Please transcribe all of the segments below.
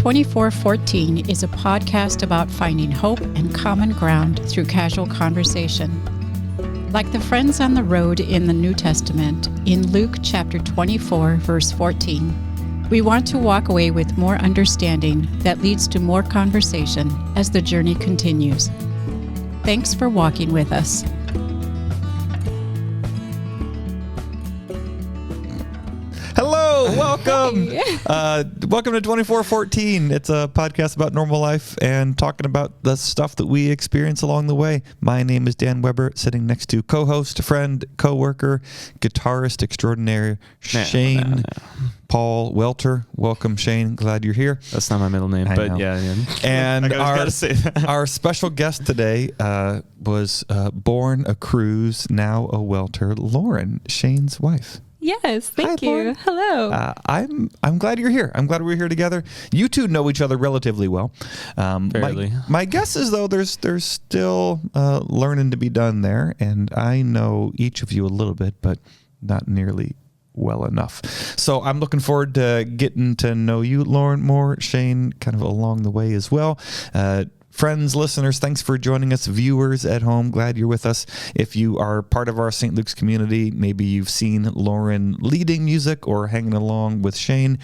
2414 is a podcast about finding hope and common ground through casual conversation. Like the friends on the road in the New Testament, in Luke chapter 24, verse 14, we want to walk away with more understanding that leads to more conversation as the journey continues. Thanks for walking with us. Hello, welcome. Welcome to 2414. It's a podcast about normal life and talking about the stuff that we experience along the way. My name is Dan Weber, sitting next to co-host, friend, co-worker, guitarist extraordinaire, Shane Paul Welter. Welcome, Shane. Glad you're here. That's not my middle name, but yeah. And gotta say that. Our special guest today was born a Kruse, now a Welter, Lauren, Shane's wife. Yes, thank you. Lauren. Hello. I'm glad you're here. I'm glad we're here together. You two know each other relatively well. Fairly. My guess is, though, there's still learning to be done there, and I know each of you a little bit, but not nearly well enough. So I'm looking forward to getting to know you, Lauren, more. Shane, kind of along the way as well. Friends, listeners, thanks for joining us. Viewers at home, glad you're with us. If you are part of our St. Luke's community, maybe you've seen Lauren leading music or hanging along with Shane.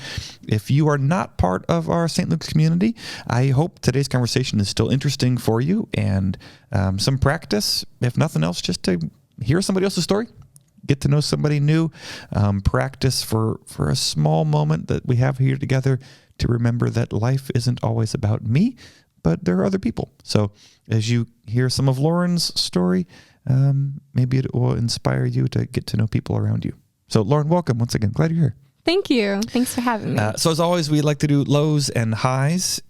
If you are not part of our St. Luke's community, I hope today's conversation is still interesting for you and some practice, if nothing else, just to hear somebody else's story. Get to know somebody new, practice for a small moment that we have here together to remember that life isn't always about me, but there are other people. So as you hear some of Lauren's story, maybe it will inspire you to get to know people around you. So Lauren, welcome once again. Glad you're here. Thank you. Thanks for having me. So as always, we like to do lows and highs,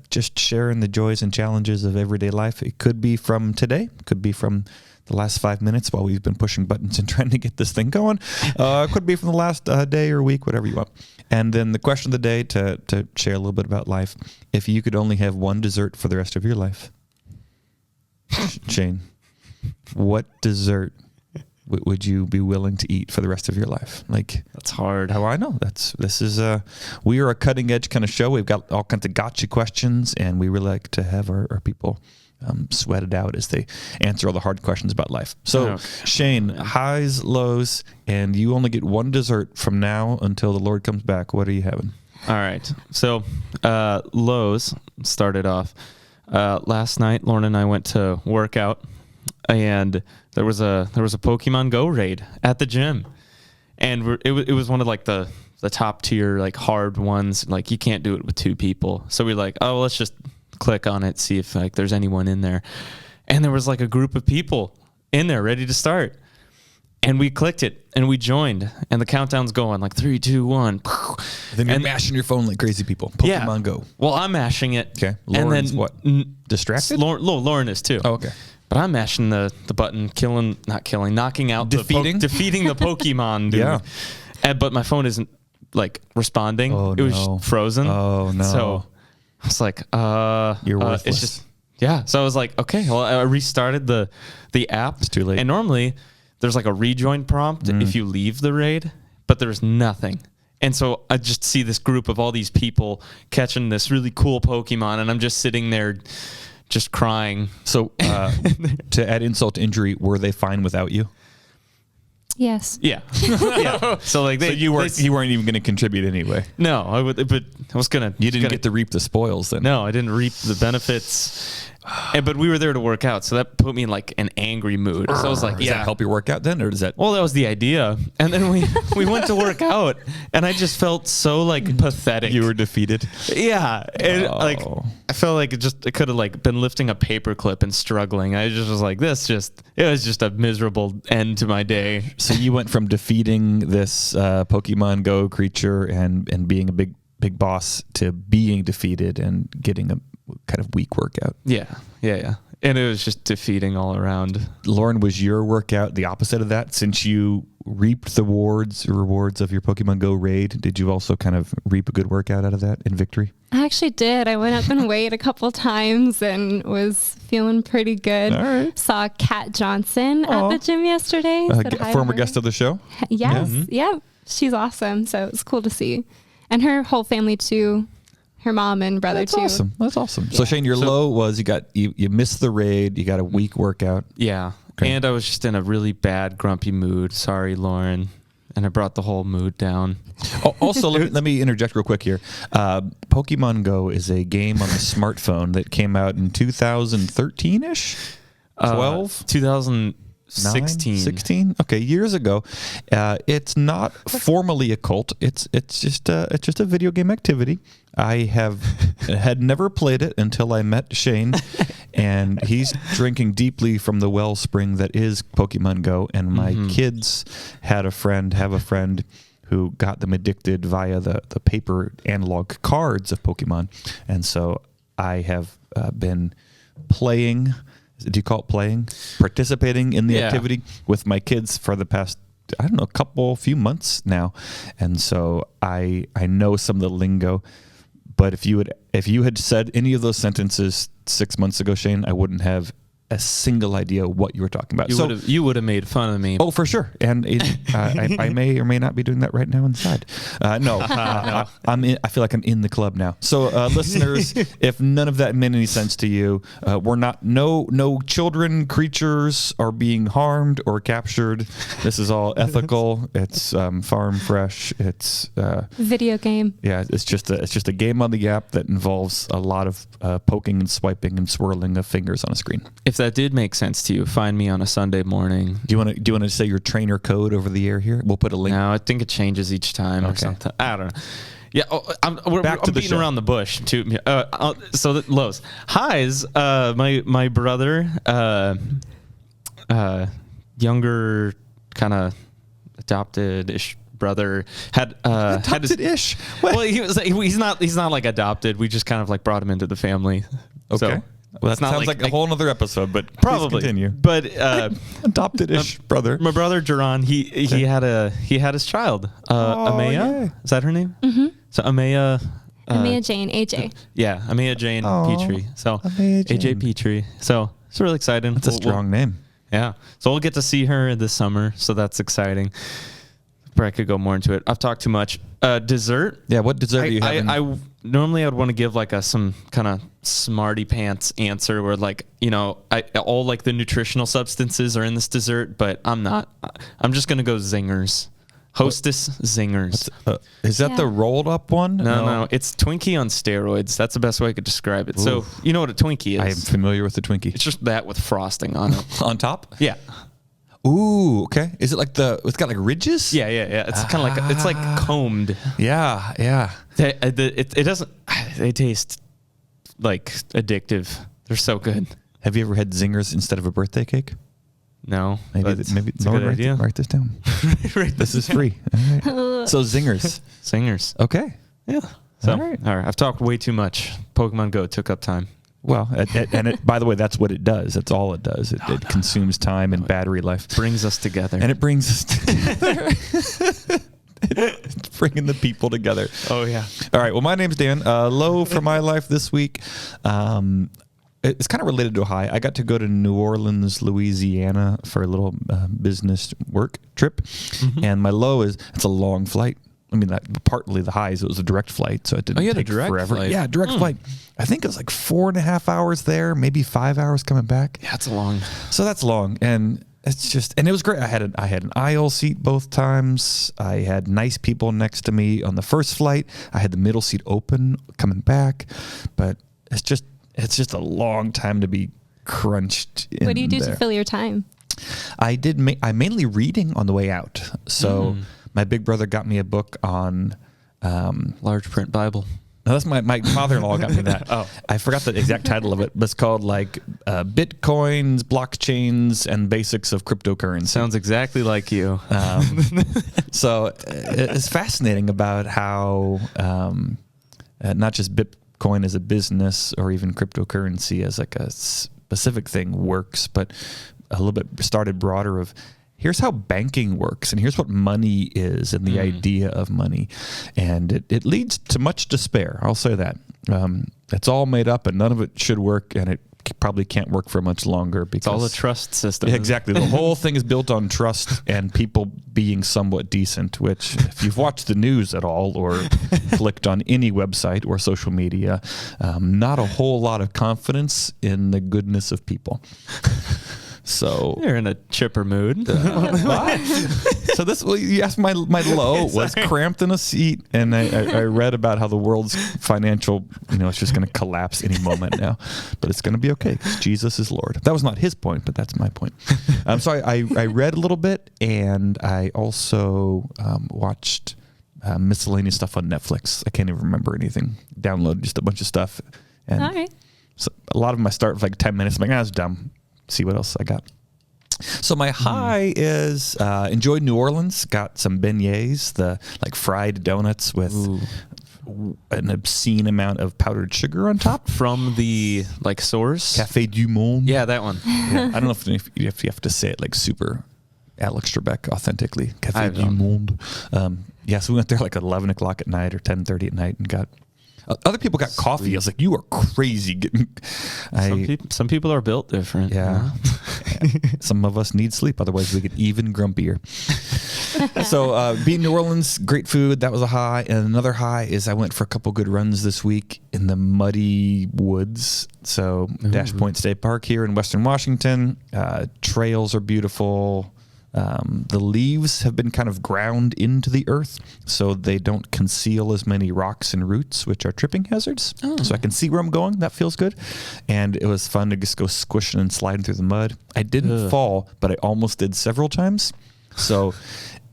just sharing the joys and challenges of everyday life. It could be from today, could be from the last 5 minutes while we've been pushing buttons and trying to get this thing going. Could be from the last day or week, whatever you want. And then the question of the day to share a little bit about life. If you could only have one dessert for the rest of your life, Shane, what dessert would you be willing to eat for the rest of your life? Like, that's hard. How I know we are a cutting edge kind of show. We've got all kinds of gotcha questions, and we really like to have our people sweat it out as they answer all the hard questions about life. So, Shane, highs, lows, and you only get one dessert from now until the Lord comes back. What are you having? All right. So, lows started off. Last night, Lauren and I went to work out, and there was a Pokemon Go raid at the gym, and it was one of like the top tier like hard ones. Like you can't do it with two people. So we're like, oh, let's just click on it, see if like there's anyone in there. And there was like a group of people in there ready to start. And we clicked it and we joined, and the countdown's going like 3, 2, 1. Then you're mashing your phone like crazy people. Pokemon Go. Well, I'm mashing it. Okay. Lauren's what? Distracted? Lauren is too. Oh, okay. But I'm mashing the button, knocking out, defeating the Pokemon, dude. Yeah. But my phone isn't like responding. Oh, it was frozen. Oh no. So I was like, you're worthless. It's just, yeah. So I was like, okay, well, I restarted the app. It's too late. And normally there's like a rejoin prompt if you leave the raid, but there's nothing. And so I just see this group of all these people catching this really cool Pokemon, and I'm just sitting there just crying. So to add insult to injury, were they fine without you? Yes. Yeah. Yeah. So like you weren't even going to contribute anyway. No, I would, but I was gonna. You didn't get to reap the spoils then. No, I didn't reap the benefits. But we were there to work out, so that put me in like an angry mood. So I was like, does that help your workout then, or does that? Well, that was the idea. And then we went to work out, and I just felt so like pathetic. You were defeated. Yeah, and like I felt like it could have like been lifting a paperclip and struggling. I just was like, it was just a miserable end to my day. So you went from defeating this Pokemon Go creature and being a big boss to being defeated and getting a kind of weak workout. Yeah. And it was just defeating all around. Lauren, was your workout the opposite of that? Since you reaped the rewards of your Pokemon Go raid, did you also kind of reap a good workout out of that in victory? I actually did. I went up and weighed a couple times and was feeling pretty good. All right. Saw Kat Johnson at the gym yesterday. Former guest of the show? Yes. Yeah. She's awesome. So it was cool to see. And her whole family too. her mom and brother That's too. Awesome. That's awesome. So Shane, your low was you missed the raid. You got a weak workout. Yeah. Okay. And I was just in a really bad, grumpy mood. Sorry, Lauren. And I brought the whole mood down. Also, let me interject real quick here. Pokemon Go is a game on the smartphone that came out in 2013-ish? 12? 2016. 16? Okay, years ago. It's not formally a cult. It's just a video game activity. I had never played it until I met Shane, and he's drinking deeply from the wellspring that is Pokemon Go. And my kids have a friend who got them addicted via the paper analog cards of Pokemon, and so I have been playing. Do you call it playing? Participating in the activity with my kids for the past, I don't know, few months now. And so I know some of the lingo, but if you had said any of those sentences 6 months ago, Shane, I wouldn't have a single idea what you were talking about. You would have made fun of me. Oh, for sure. And I may or may not be doing that right now inside. No. I feel like I'm in the club now. So listeners, if none of that made any sense to you, no children, creatures are being harmed or captured. This is all ethical. It's farm fresh. It's video game. Yeah, it's just a game on the app that involves a lot of poking and swiping and swirling of fingers on a screen. If that did make sense to you, find me on a Sunday morning. Do you want to say your trainer code over the air here? We'll put a link. No, I think it changes each time or something. I don't know. Yeah, I'm beating around the bush too. Lows, highs. My brother, younger, kind of adopted-ish brother had adopted-ish. Well, he's not like adopted. We just kind of like brought him into the family. Okay. So, well, that sounds like a whole other episode, but probably please continue. But adopted-ish brother. My brother Duran, he had his child, Amaya. Yay. Is that her name? Mm-hmm. So Amaya. Amaya Jane, AJ. Yeah, Amaya Jane Petrie. So AJ Petrie. So it's really exciting. That's a strong name. Yeah. So we'll get to see her this summer. So that's exciting. But I could go more into it. I've talked too much. Dessert. Yeah. What dessert are you having? I normally I would want to give like some kind of smarty pants answer where like, all like the nutritional substances are in this dessert, but I'm not. I'm just going to go zingers. Hostess zingers. Is that the rolled up one? No. It's Twinkie on steroids. That's the best way I could describe it. Ooh. So you know what a Twinkie is? I am familiar with the Twinkie. It's just that with frosting on it. On top? Yeah. Ooh, okay. Is it like it's got like ridges? Yeah. It's kind of like, it's like combed. Yeah. It doesn't, they taste like addictive. They're so good. Have you ever had zingers instead of a birthday cake? No. Maybe it's a no, good idea. Write this down. This is free. All right. So zingers. Zingers. Okay. Yeah. So, all right. I've talked way too much. Pokemon Go took up time. Well, by the way, that's what it does. That's all it does. It consumes time and battery life. Brings us together. And it brings us together. It's bringing the people together. Oh, yeah. All right. Well, my name's Dan. Low for my life this week. It's kind of related to a high. I got to go to New Orleans, Louisiana for a little business work trip. Mm-hmm. And my low is it's a long flight. I mean, partly the highs, it was a direct flight, so it didn't take forever. Flight. Yeah, direct flight. I think it was like 4.5 hours there, maybe 5 hours coming back. Yeah, it's long. So that's long, and it was great. I had an aisle seat both times. I had nice people next to me on the first flight. I had the middle seat open coming back, but it's just a long time to be crunched in. What do you do to fill your time? I mainly reading on the way out. So. My big brother got me a book on large print Bible. No, that's my father-in-law got me that. Oh, I forgot the exact title of it, but it's called like Bitcoins, Blockchains, and Basics of Cryptocurrency. Sounds exactly like you. So it's fascinating about how not just Bitcoin as a business or even cryptocurrency as like a specific thing works, but a little bit started broader of here's how banking works, and here's what money is, and the idea of money. And it leads to much despair. I'll say that. It's all made up, and none of it should work, and it probably can't work for much longer because it's all a trust system. Yeah, exactly. The whole thing is built on trust and people being somewhat decent, which if you've watched the news at all or clicked on any website or social media, not a whole lot of confidence in the goodness of people. So you're in a chipper mood. So you asked my low was cramped in a seat, and I read about how the world's financial, it's just going to collapse any moment now, but it's going to be okay because Jesus is Lord. That was not his point, but that's my point. So I read a little bit, and I also watched miscellaneous stuff on Netflix. I can't even remember anything. Downloaded just a bunch of stuff, and all right. So a lot of them I start with like 10 minutes. I'm like, that's dumb. See what else I got. So my high is enjoyed New Orleans. Got some beignets, the like fried donuts with an obscene amount of powdered sugar on top. From the like source? Café du Monde. Yeah, that one. Yeah. I don't know if you have to say it like super Alex Trebek authentically. Café du Monde. So we went there like at 11 o'clock at night or 10:30 at night and got... Other people got coffee. I was like, you are crazy. Some people are built different. Yeah. Some of us need sleep. Otherwise, we get even grumpier. So being New Orleans, great food. That was a high. And another high is I went for a couple good runs this week in the muddy woods. So Dash Point State Park here in Western Washington. Trails are beautiful. The leaves have been kind of ground into the earth, so they don't conceal as many rocks and roots, which are tripping hazards. So I can see where I'm going. That feels good. And it was fun to just go squishing and sliding through the mud. I didn't fall, but I almost did several times. So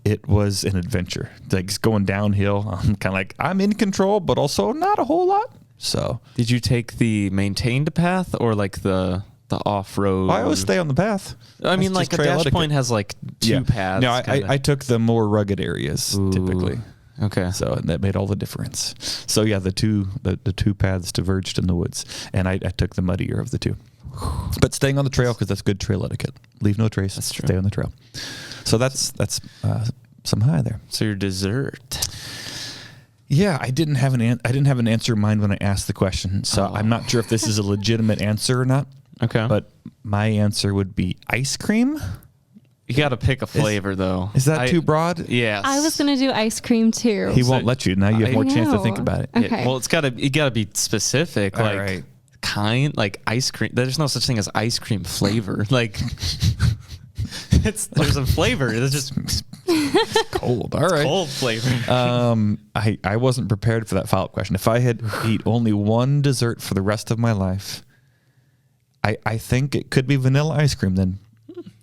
it was an adventure. Like going downhill, I'm kind of like, I'm in control, but also not a whole lot. So did you take the maintained path or like the off-road? I always stay on the path. I mean, like a Dash Point has like two paths. No, I took the more rugged areas typically. Okay. So that made all the difference. So yeah, the two paths diverged in the woods, and I took the muddier of the two. But staying on the trail because that's good trail etiquette. Leave no trace. That's true. Stay on the trail. So that's some high there. So your dessert. Yeah, I didn't have an answer in mind when I asked the question, so I'm not sure if this is a legitimate answer or not. Okay. But my answer would be ice cream. You got to pick a flavor, though. Is that too broad? Yes. I was going to do ice cream, too. He won't let you. Now you have more chance to think about it. Okay. Well, you got to be specific. All like, right. like ice cream. There's no such thing as ice cream flavor. Like, there's a flavor. It's just it's cold. All right. Cold flavor. I wasn't prepared for that follow-up question. If I had eat only one dessert for the rest of my life, I think it could be vanilla ice cream then.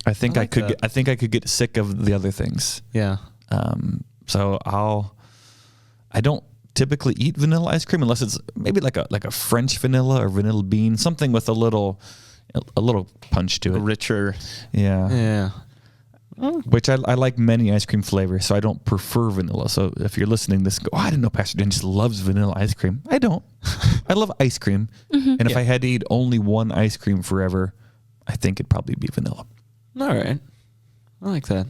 I think I could get sick of the other things. Yeah. So I don't typically eat vanilla ice cream unless it's maybe like a French vanilla or vanilla bean, something with a little punch to it. Richer. Yeah. Yeah. Which I like many ice cream flavors, so I don't prefer vanilla. So if you're listening to this, go, I didn't know Pastor Dan just loves vanilla ice cream. I don't. I love ice cream. Mm-hmm. And if I had to eat only one ice cream forever, I think it'd probably be vanilla. All right. I like that.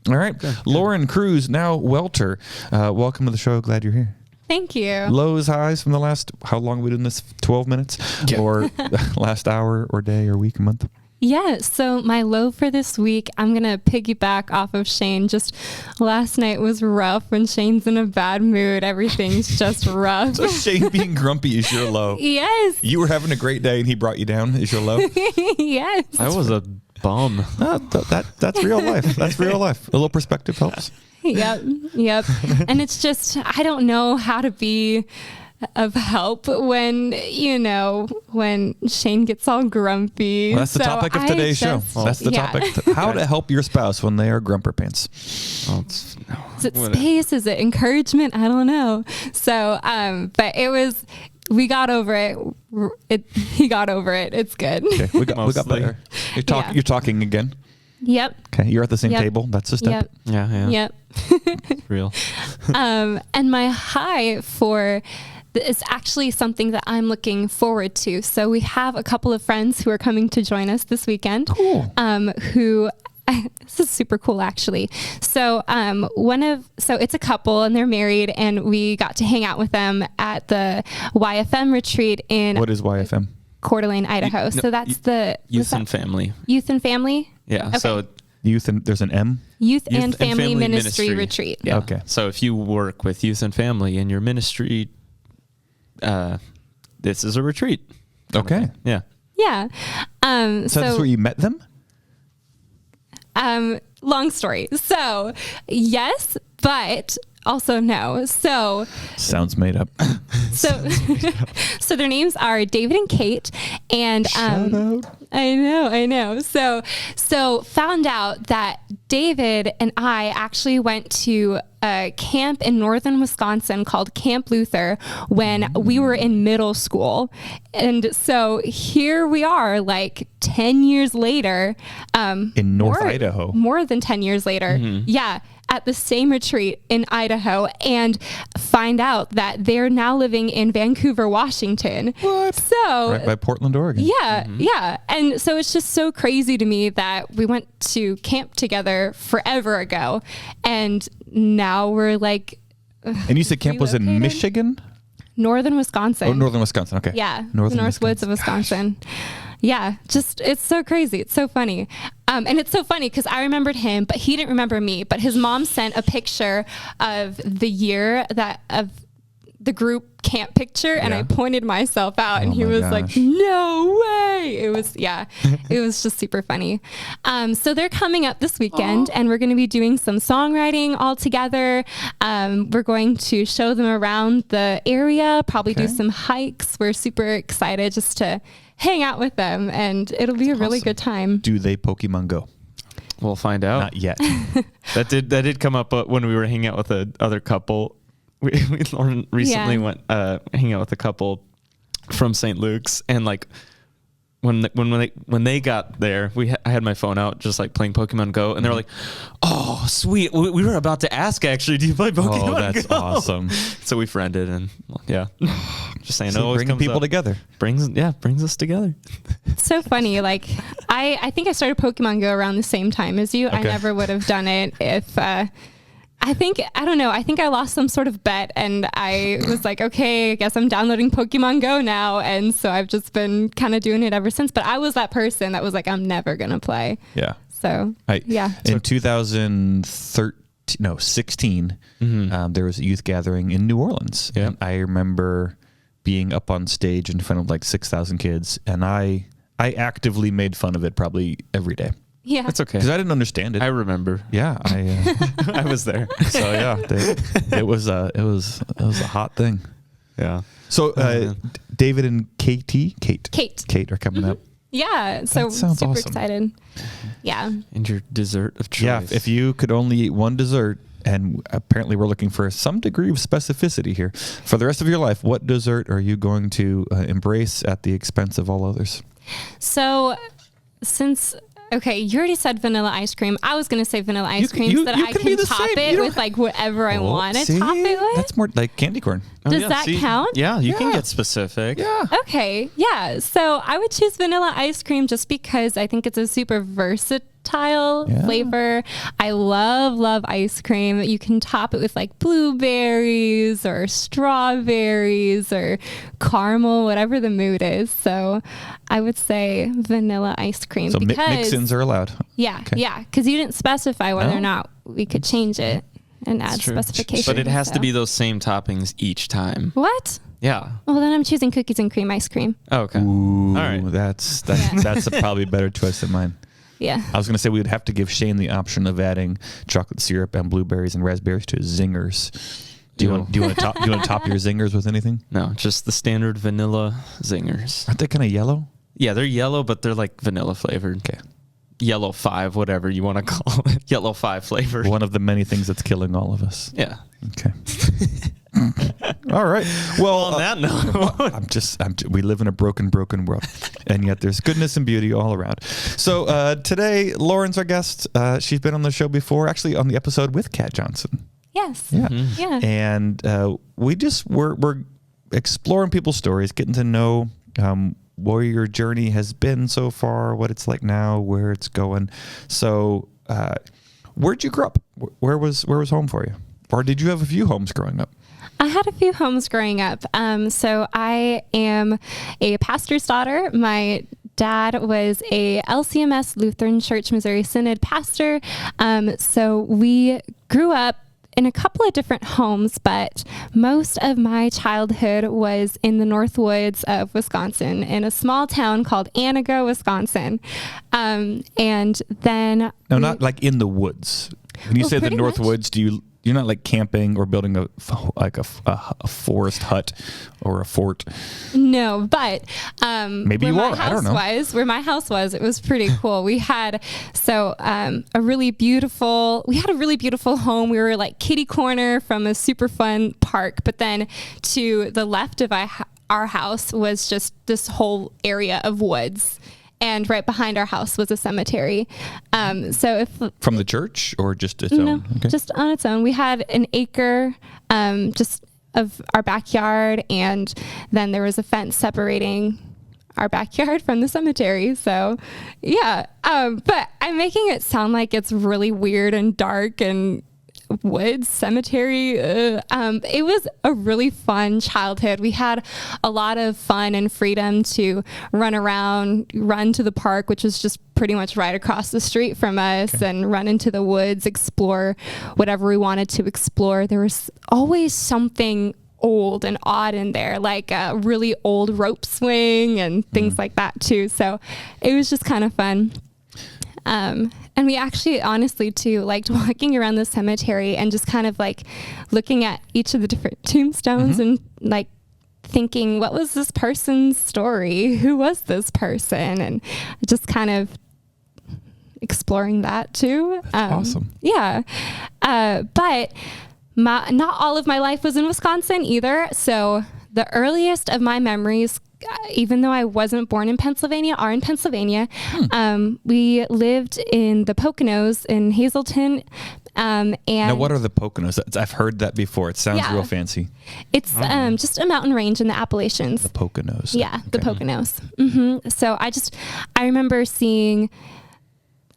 All right. Good. Lauren Kruse, now Welter. Welcome to the show. Glad you're here. Thank you. Lows, highs from the last, how long are we doing this? 12 minutes? Yeah. Or last hour or day or week or month? Yeah, so my low for this week, I'm going to piggyback off of Shane. Just last night was rough. When Shane's in a bad mood, everything's just rough. So Shane being grumpy is your low? Yes. You were having a great day and he brought you down is your low? Yes. I was a bum. That's real life. That's real life. A little perspective helps. Yep. And it's just, I don't know how to be of help when Shane gets all grumpy. Well, that's the topic of today's show. That's the topic. How to help your spouse when they are grumper pants. Is it space? Is it encouragement? I don't know. So, but we got over it. He got over it. It's good. Okay, we got better. You're talking again. Yep. Okay, you're at the same table. That's the step. Yep. Yeah. Yep. Real. And my high for is actually something that I'm looking forward to. So we have a couple of friends who are coming to join us this weekend. Cool. This is super cool, actually. So it's a couple and they're married, and we got to hang out with them at the YFM retreat in. What is YFM? Coeur d'Alene, Idaho. So that's the Youth and Family. Youth and Family. Yeah. Okay. So Youth and there's an M. Youth and Family Ministry Retreat. Yeah. Okay. So if you work with youth and family in your ministry, this is a retreat. Okay. Yeah. Yeah. So that's where you met them? Long story. So yes, but also no. So sounds made up. So their names are David and Kate, and Shout out. I know. So found out that David and I actually went to a camp in northern Wisconsin called Camp Luther when we were in middle school. And so here we are, like 10 years later. In North Idaho. More than 10 years later. Yeah. At the same retreat in Idaho, and find out that they're now living in Vancouver, Washington. What? So Right by Portland, Oregon. yeah, yeah. And so it's just so crazy to me that we went to camp together forever ago, and now we're like. And you said camp was in Michigan? Northern Wisconsin. Oh, northern Wisconsin. Okay. Yeah. Northern North Woods of Wisconsin. Yeah. Just, it's so crazy. It's so funny. And it's so funny because I remembered him, but he didn't remember me. But his mom sent a picture of the year of the group camp picture, and I pointed myself out, and he was like, "No way!" It was it was just super funny. So they're coming up this weekend, and we're going to be doing some songwriting all together. We're going to show them around the area, probably do some hikes. We're super excited just to hang out with them, and it'll be a really good time. Do they Pokemon Go? We'll find out. Not yet. That did come up when we were hanging out with the other couple. Lauren recently went hanging out with a couple from St. Luke's, and like when they got there, I had my phone out just like playing Pokemon Go, and they were like, "Oh, sweet! We were about to ask actually, do you play Pokemon Go?" Oh, that's awesome. So we friended, and just saying, So bringing people together brings us together. It's so funny. Like I think I started Pokemon Go around the same time as you. Okay. I never would have done it if. I think I lost some sort of bet, and I was like, okay, I guess I'm downloading Pokemon Go now. And so I've just been kind of doing it ever since. But I was that person that was like, I'm never going to play. Yeah. So, In 2016, there was a youth gathering in New Orleans. Yeah. And I remember being up on stage in front of like 6,000 kids, and I actively made fun of it probably every day. Yeah. That's okay. Because I didn't understand it. I remember. Yeah. I was there. So yeah, it was a hot thing. Yeah. So David and Kate are coming up. Yeah. So sounds super awesome. excited. Yeah. And your dessert of choice. Yeah. If you could only eat one dessert, and apparently we're looking for some degree of specificity here for the rest of your life, what dessert are you going to embrace at the expense of all others? So okay, you already said vanilla ice cream. I was going to say vanilla ice cream so that I can top it with like whatever I want to top it with. That's more like candy corn. Does that count? Yeah, you can get specific. Yeah. Okay, yeah. So I would choose vanilla ice cream just because I think it's a super versatile flavor. I love ice cream. You can top it with like blueberries or strawberries or caramel, whatever the mood is. So I would say vanilla ice cream. So because, mix-ins are allowed. Yeah, Okay. yeah. Because you didn't specify whether or not we could change it and add specifications. But it has to be those same toppings each time. What? Yeah. Well, then I'm choosing cookies and cream ice cream. Oh, okay. Ooh, All right. That's probably a better choice than mine. Yeah. I was going to say we would have to give Shane the option of adding chocolate syrup and blueberries and raspberries to zingers. Do you want to top your zingers with anything? No, just the standard vanilla zingers. Aren't they kind of yellow? Yeah, they're yellow, but they're like vanilla flavored. Okay. Yellow 5, whatever you want to call it. Yellow 5 flavored. One of the many things that's killing all of us. Yeah. Okay. All right. Well, On that note, we live in a broken world, and yet there's goodness and beauty all around. So today, Lauren's our guest. She's been on the show before, actually on the episode with Kat Johnson. Yes. Yeah. Mm-hmm. Yeah. And we're exploring people's stories, getting to know where your journey has been so far, what it's like now, where it's going. So, where'd you grow up? Where was home for you? Or did you have a few homes growing up? I had a few homes growing up. So I am a pastor's daughter. My dad was a LCMS Lutheran Church Missouri Synod pastor. So we grew up in a couple of different homes, but most of my childhood was in the North Woods of Wisconsin, in a small town called Antigo, Wisconsin. And then... No, not like in the woods. When you say the North Woods, you're not like camping or building a forest hut or a fort? No, but maybe you are. I don't know. Where my house was, it was pretty cool. We had a really beautiful home. We were like kitty corner from a super fun park, but then to the left of our house was just this whole area of woods. And right behind our house was a cemetery. So if from the church or just its own? Okay. Just on its own. We had an acre just of our backyard, and then there was a fence separating our backyard from the cemetery. So yeah, but I'm making it sound like it's really weird and dark and woods, cemetery. It was a really fun childhood. We had a lot of fun and freedom to run around, run to the park, which was just pretty much right across the street from us, and run into the woods, explore whatever we wanted to explore. There was always something old and odd in there, like a really old rope swing and things like that too. So it was just kind of fun. And we actually honestly too liked walking around the cemetery and just kind of like looking at each of the different tombstones and like thinking, what was this person's story? Who was this person? And just kind of exploring that too. That's awesome. Yeah. But not all of my life was in Wisconsin either. So the earliest of my memories, even though I wasn't born in Pennsylvania, are in Pennsylvania. We lived in the Poconos in Hazleton. And now, what are the Poconos? I've heard that before. It sounds real fancy. It's just a mountain range in the Appalachians. The Poconos. Yeah, the Poconos. So I remember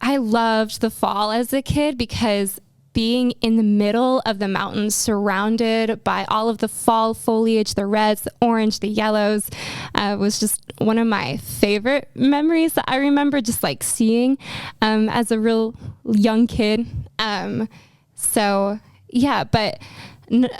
I loved the fall as a kid because being in the middle of the mountains, surrounded by all of the fall foliage, the reds, the orange, the yellows, was just one of my favorite memories that I remember just like seeing as a real young kid. So yeah, but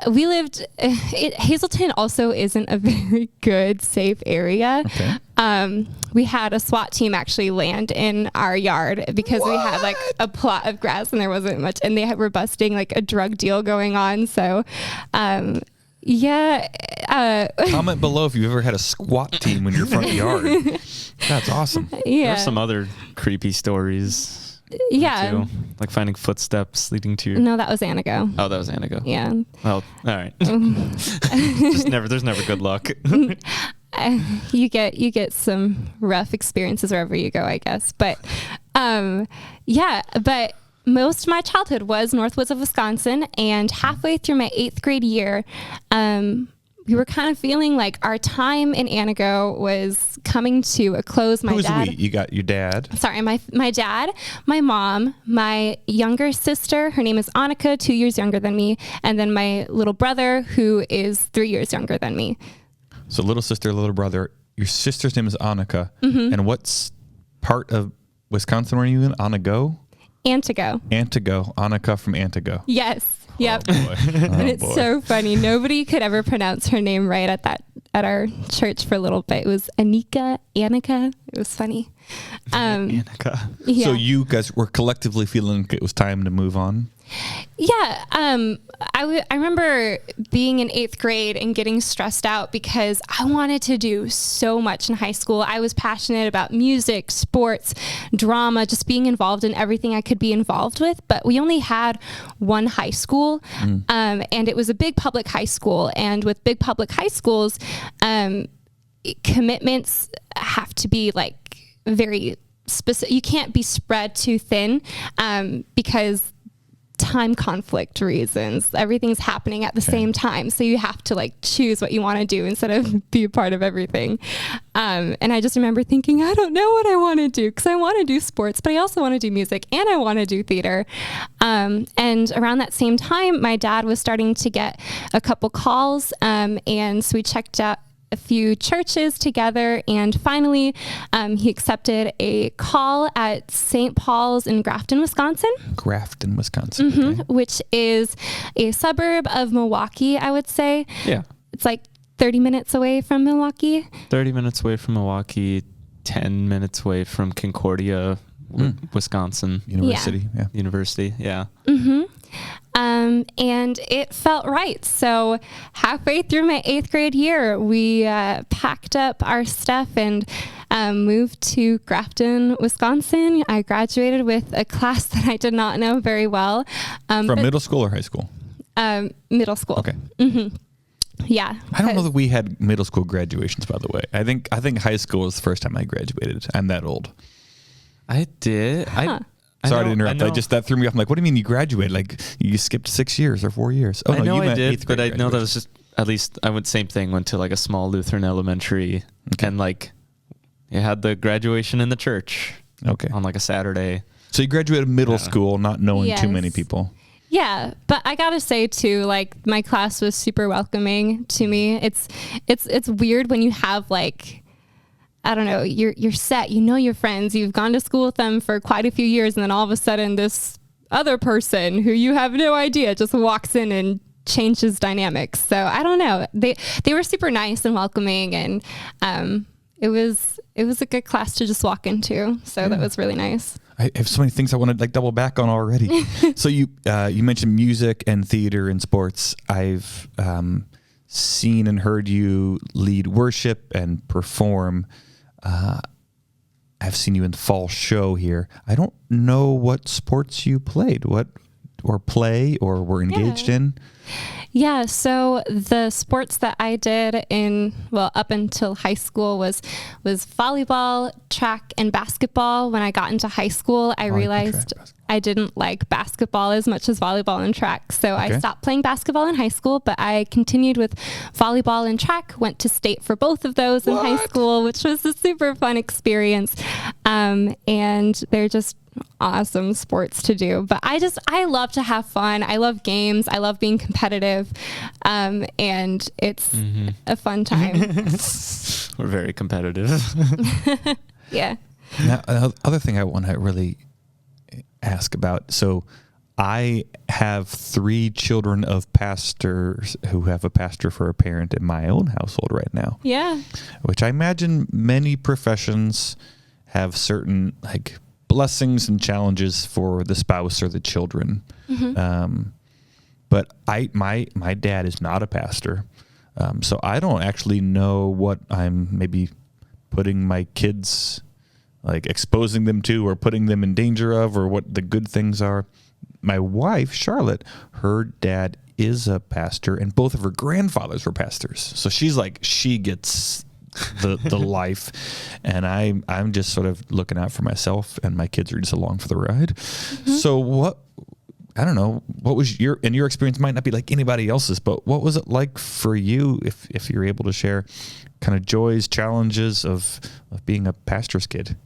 we lived, Hazleton also isn't a very good, safe area. Okay. We had a SWAT team actually land in our yard because we had like a plot of grass and there wasn't much, and they were busting like a drug deal going on. So, yeah. Comment below if you've ever had a SWAT team in your front yard. That's awesome. Yeah. There's some other creepy stories. Yeah. Too. Like finding footsteps leading to... No, that was Anago. Oh, that was Anago. Yeah. Well, all right. There's never good luck. You get some rough experiences wherever you go, I guess. But yeah, but most of my childhood was Northwoods of Wisconsin, and halfway through my 8th grade year, we were kind of feeling like our time in Anago was coming to a close. Who's we? You got your dad? Sorry, my dad, my mom, my younger sister, her name is Annika, 2 years younger than me, and then my little brother, who is 3 years younger than me. So little sister, little brother. Your sister's name is Annika. And what part of Wisconsin were you in? Antigo? Antigo. Annika from Antigo. Yes. Yep. Oh, And it's so funny. Nobody could ever pronounce her name right at our church for a little bit. It was Annika. It was funny. Annika. Yeah. So you guys were collectively feeling like it was time to move on? Yeah. I remember being in 8th grade and getting stressed out because I wanted to do so much in high school. I was passionate about music, sports, drama, just being involved in everything I could be involved with. But we only had one high school, and it was a big public high school. And with big public high schools, commitments have to be like very specific. You can't be spread too thin because time conflict reasons. Everything's happening at the same time. So you have to like choose what you want to do instead of be a part of everything. And I just remember thinking, I don't know what I want to do, because I want to do sports, but I also want to do music and I want to do theater. And around that same time, my dad was starting to get a couple calls. And so we checked out a few churches together, and finally he accepted a call at St. Paul's in Grafton, Wisconsin. Okay. Which is a suburb of Milwaukee, I would say. Yeah. It's like 30 minutes away from Milwaukee. 30 minutes away from Milwaukee, 10 minutes away from Concordia, Wisconsin. University. Yeah. Mm-hmm. And it felt right. So halfway through my 8th grade year, we packed up our stuff and moved to Grafton, Wisconsin. I graduated with a class that I did not know very well. From middle school or high school? Middle school. Okay. Mm-hmm. Yeah. I don't know that we had middle school graduations, by the way. I think high school was the first time I graduated. I'm that old. I did. Sorry to interrupt. That threw me off. I'm like, what do you mean you graduated? Like you skipped 6 years or 4 years? Oh, I know you I did, but I know that was just, at least I went same thing, went to like a small Lutheran elementary and like you had the graduation in the church on like a Saturday. So you graduated middle school not knowing too many people. Yeah, but I gotta say too, like my class was super welcoming to me. It's weird when you have like, I don't know, you're set, you know your friends, you've gone to school with them for quite a few years, and then all of a sudden this other person who you have no idea just walks in and changes dynamics. So I don't know. They were super nice and welcoming, and it was a good class to just walk into. So that was really nice. I have so many things I want to like double back on already. So you mentioned music and theater and sports. I've seen and heard you lead worship and perform. I've seen you in the fall show here. I don't know what sports you played, or were engaged in. Yeah, so the sports that I did up until high school was volleyball, track, and basketball. When I got into high school, I realized I didn't like basketball as much as volleyball and track. So I stopped playing basketball in high school, but I continued with volleyball and track, went to state for both of those in high school, which was a super fun experience. And they're just awesome sports to do. But I love to have fun. I love games. I love being competitive. And it's a fun time. We're very competitive. Yeah. Now, other thing I want to really ask about. So I have 3 children of pastors who have a pastor for a parent in my own household right now. Yeah. Which I imagine many professions have certain like blessings and challenges for the spouse or the children. But my dad is not a pastor. So I don't actually know what I'm maybe putting my kids, like exposing them to or putting them in danger of, or what the good things are. My wife, Charlotte, her dad is a pastor, and both of her grandfathers were pastors. So she's like, she gets the life, and I'm just sort of looking out for myself, and my kids are just along for the ride. So I don't know, what was your experience might not be like anybody else's, but what was it like for you, if you're able to share kind of joys, challenges of being a pastor's kid?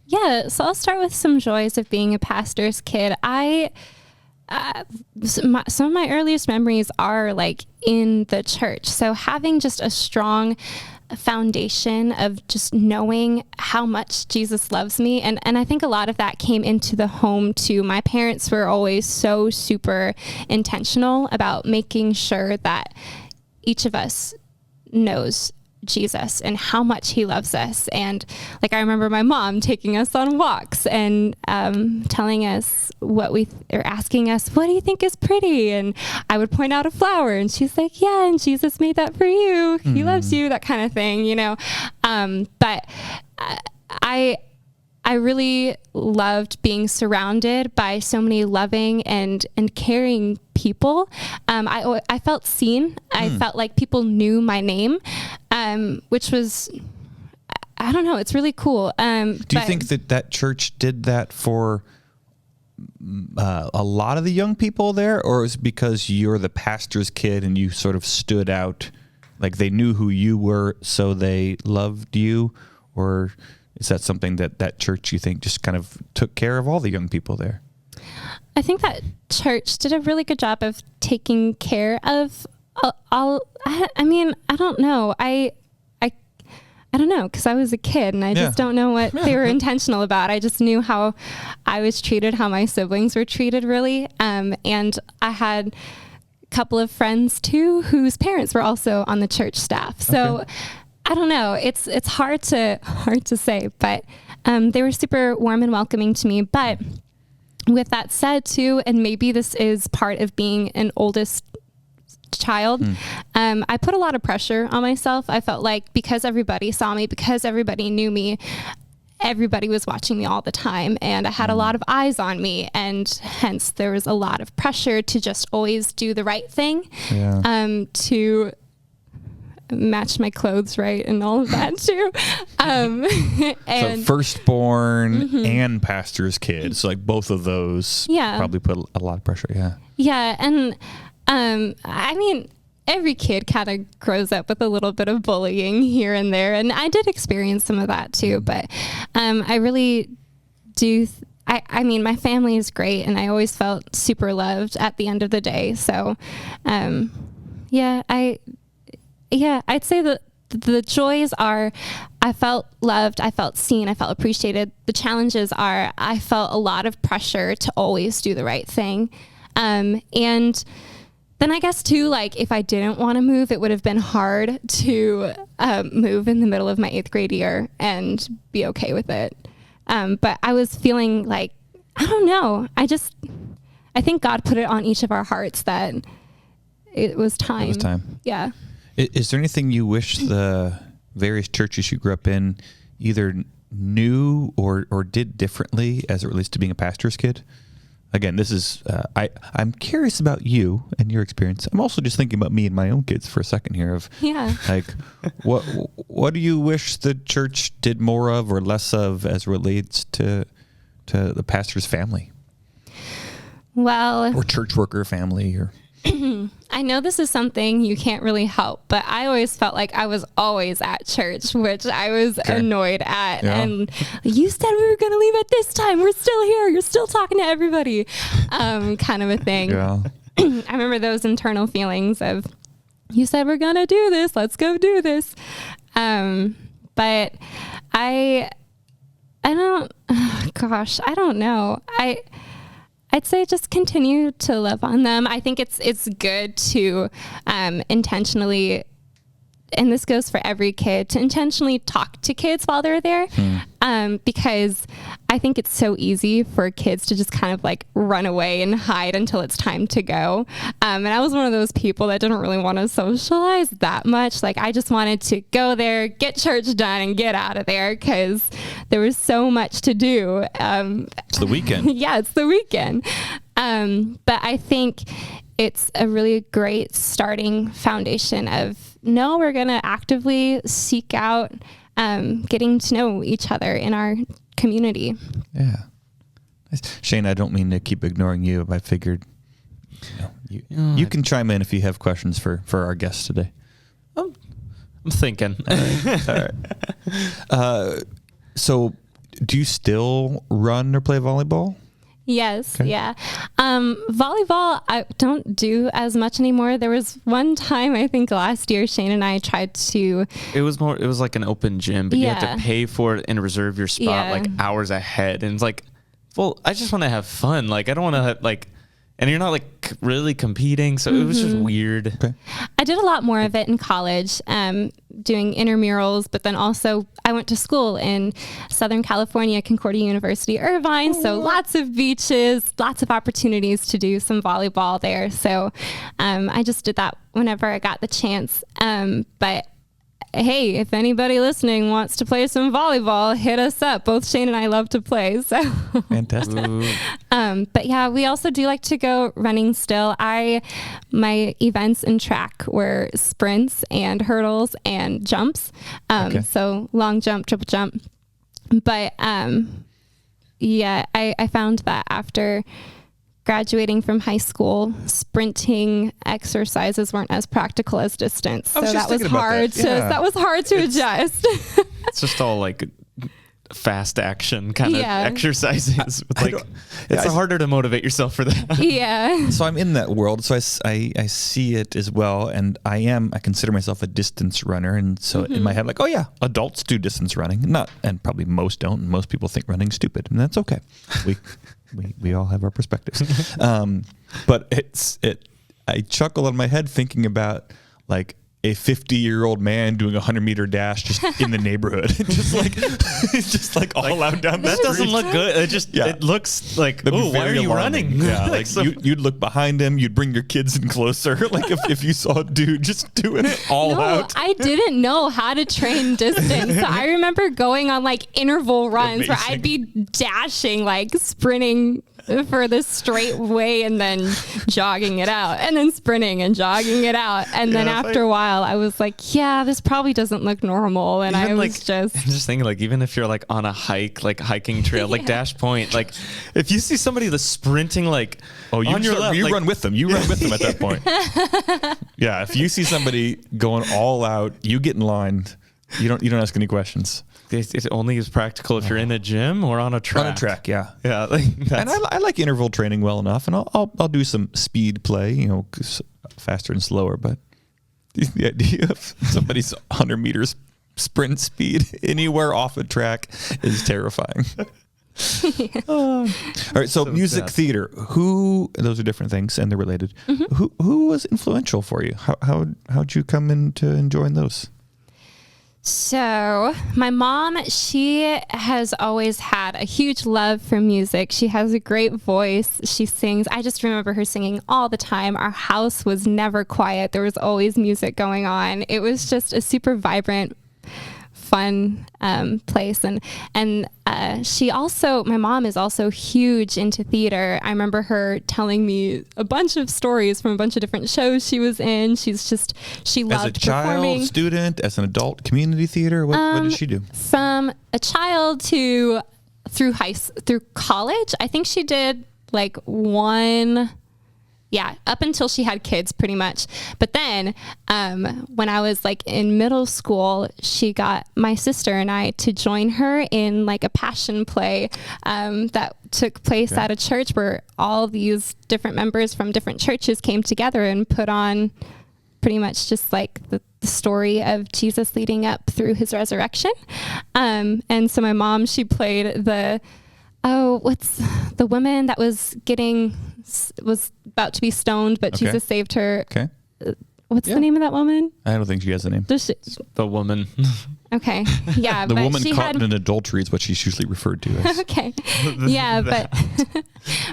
Yeah, so I'll start with some joys of being a pastor's kid. Some of my earliest memories are like in the church. So having just a strong foundation of just knowing how much Jesus loves me. And I think a lot of that came into the home too. My parents were always so super intentional about making sure that each of us knows Jesus and how much he loves us. And like, I remember my mom taking us on walks and telling us asking us, what do you think is pretty? And I would point out a flower and she's like, yeah, and Jesus made that for you. He loves you, that kind of thing, you know? But I really loved being surrounded by so many loving and caring people. I felt seen. I felt like people knew my name, which was, I don't know, it's really cool. Do you think that church did that for a lot of the young people there, or is it because you're the pastor's kid and you sort of stood out, like they knew who you were, so they loved you? Or is that something that church, you think, just kind of took care of all the young people there? I think that church did a really good job of taking care of all. I mean, I don't know. I don't know, because I was a kid and I just don't know what they were intentional about. I just knew how I was treated, how my siblings were treated, really. And I had a couple of friends too whose parents were also on the church staff. So I don't know. It's hard to say, but they were super warm and welcoming to me. But with that said too, and maybe this is part of being an oldest child, I put a lot of pressure on myself. I felt like because everybody saw me, because everybody knew me, everybody was watching me all the time, and I had a lot of eyes on me, and hence there was a lot of pressure to just always do the right thing, to match my clothes right and all of that too. And so firstborn and pastor's kid, so like both of those probably put a lot of pressure. And I mean, every kid kind of grows up with a little bit of bullying here and there, and I did experience some of that too, but I really do I mean, my family is great, and I always felt super loved at the end of the day. So I'd say that the joys are I felt loved, I felt seen, I felt appreciated. The challenges are I felt a lot of pressure to always do the right thing. And then I guess too, like if I didn't want to move, it would have been hard to move in the middle of my 8th grade year and be okay with it. But I was feeling like, I don't know. I think God put it on each of our hearts that it was time. It was time. Yeah. Is there anything you wish the various churches you grew up in either knew or did differently as it relates to being a pastor's kid? Again, this is, I'm curious about you and your experience. I'm also just thinking about me and my own kids for a second here of like, what do you wish the church did more of or less of as relates to the pastor's family? Well, or church worker family or... I know this is something you can't really help, but I always felt like I was always at church, which I was annoyed at. Yeah. And you said we were going to leave at this time. We're still here. You're still talking to everybody. Kind of a thing. Yeah. I remember those internal feelings of, you said we're going to do this. Let's go do this. But I don't know. I'd say just continue to love on them. I think it's good to intentionally, and this goes for every kid, to intentionally talk to kids while they're there, because I think it's so easy for kids to just kind of like run away and hide until it's time to go. And I was one of those people that didn't really want to socialize that much. Like I just wanted to go there, get church done, and get out of there because there was so much to do. It's the weekend. Yeah, it's the weekend. But I think it's a really great starting foundation of, no, we're going to actively seek out getting to know each other in our community. Yeah. Shane, I don't mean to keep ignoring you, but I figured you can chime in if you have questions for our guests today. I'm thinking. All right. So do you still run or play volleyball? Yes. Okay. Yeah. Volleyball, I don't do as much anymore. There was one time, I think last year, Shane and I tried to... It was like an open gym, but you had to pay for it and reserve your spot like hours ahead. And it's like, well, I just want to have fun. Like, I don't want to like... And you're not like really competing, so it was just weird. Okay. I did a lot more of it in college, doing intramurals, but then also I went to school in Southern California, Concordia University, Irvine, so lots of beaches, lots of opportunities to do some volleyball there. So I just did that whenever I got the chance. But hey, if anybody listening wants to play some volleyball, hit us up. Both Shane and I love to play. So fantastic. But yeah, we also do like to go running still. My events in track were sprints and hurdles and jumps. So long jump, triple jump. But I found that after graduating from high school, sprinting exercises weren't as practical as distance. So that was hard to adjust. It's just all like fast action kind of exercises. It's harder to motivate yourself for that. Yeah. So I'm in that world. So I see it as well. And I consider myself a distance runner. And so in my head, like, oh yeah, adults do distance running. And probably most don't. And most people think running's stupid, and that's okay. We all have our perspectives. But I chuckle in my head thinking about like a 50-year-old man doing a 100-meter dash just in the neighborhood, just like all out down the street. That doesn't look good. It looks like, oh, why are you running? Yeah, like you'd look behind him, you'd bring your kids in closer. Like if you saw a dude just doing it all out. I didn't know how to train distance. So I remember going on like interval runs where I'd be dashing, like sprinting for the straight way and then jogging it out and then sprinting and jogging it out. And then after a while I was like, yeah, this probably doesn't look normal. And I was I'm just thinking, like, even if you're like on a hike, like hiking trail, like Dash Point, like if you see somebody that's sprinting, like, you run with them. You run with them at that point. Yeah. If you see somebody going all out, you get in line. You don't ask any questions. It only is practical if you're in a gym or on a track. On a track, yeah. Yeah. And I like interval training well enough, and I'll do some speed play, faster and slower. But the idea of somebody's 100 meters sprint speed anywhere off a track is terrifying. All right, so music theater. Those are different things, and they're related. Who was influential for you? How'd you come into enjoying those? So my mom, she has always had a huge love for music. She has a great voice. She sings. I just remember her singing all the time. Our house was never quiet. There was always music going on. It was just a super vibrant, fun place. And my mom is also huge into theater. I remember her telling me a bunch of stories from a bunch of different shows she was in. She loved performing. As a child, student, as an adult, community theater, what did she do? From a child through college, I think she did like one. Yeah, up until she had kids, pretty much. But then when I was like in middle school, she got my sister and I to join her in like a passion play that took place at a church where all these different members from different churches came together and put on pretty much just like the story of Jesus leading up through his resurrection. And so my mom, she played what's the woman that was about to be stoned, but Jesus saved her. Okay. What's the name of that woman? I don't think she has a name. The woman. Okay. Yeah. The woman caught in adultery is what she's usually referred to as. Okay. Yeah,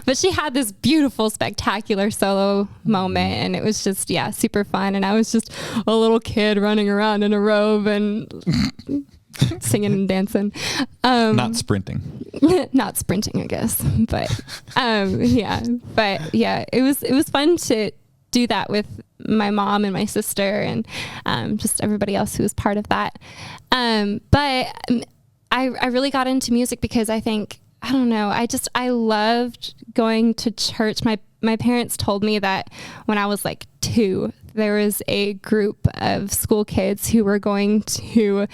but she had this beautiful, spectacular solo moment, and it was just, super fun. And I was just a little kid running around in a robe and singing and dancing. Not sprinting. Not sprinting, I guess. But it was fun to do that with my mom and my sister and just everybody else who was part of that. But I really got into music because I loved going to church. My parents told me that when I was like 2, there was a group of school kids who were going to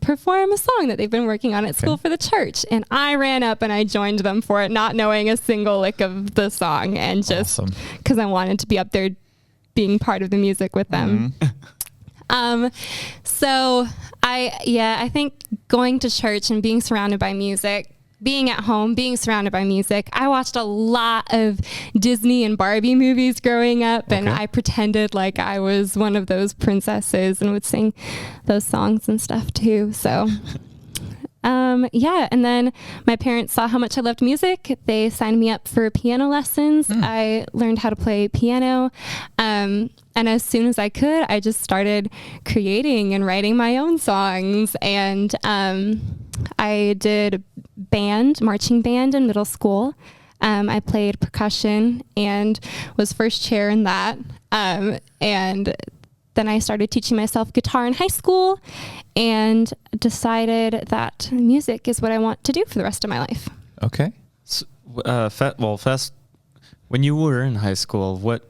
perform a song that they've been working on at school for the church. And I ran up and I joined them for it, not knowing a single lick of the song, and just because I wanted to be up there being part of the music with them. So I think going to church and being surrounded by music, being at home, being surrounded by music. I watched a lot of Disney and Barbie movies growing up, and I pretended like I was one of those princesses and would sing those songs and stuff too. So, and then my parents saw how much I loved music. They signed me up for piano lessons. I learned how to play piano. And as soon as I could, I just started creating and writing my own songs. And I did marching band in middle school. I played percussion and was first chair in that. And then I started teaching myself guitar in high school and decided that music is what I want to do for the rest of my life. Okay. So, Fest, when you were in high school, what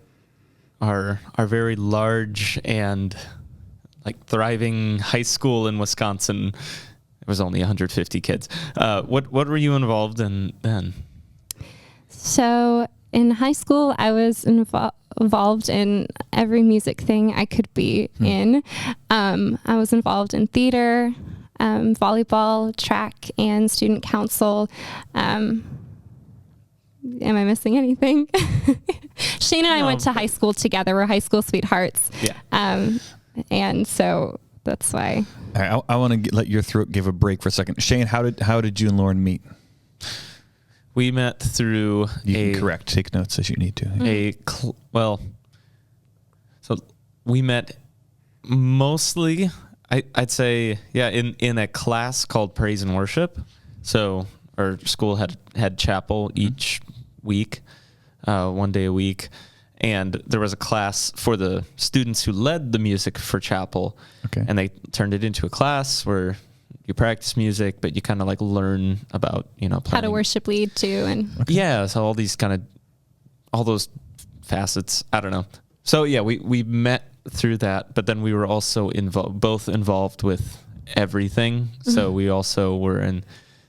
are very large and like thriving high school in Wisconsin? It was only 150 kids. What were you involved in then? So in high school, I was involved in every music thing I could be in. I was involved in theater, volleyball, track, and student council. Am I missing anything? Shane and I went to high school together. We're high school sweethearts. Yeah. And so that's why. All right, I want to let your throat give a break for a second. Shane, how did you and Lauren meet? We met through You can correct. Take notes as you need to. So we met mostly, I'd say, in a class called Praise and Worship. So our school had chapel each week, 1 day a week. And there was a class for the students who led the music for chapel. Okay. And they turned it into a class where you practice music, but you kind of like learn about, planning. How to worship lead too. And Yeah. So all those facets, I don't know. So yeah, we met through that, but then we were also both involved with everything. Mm-hmm. So we also were in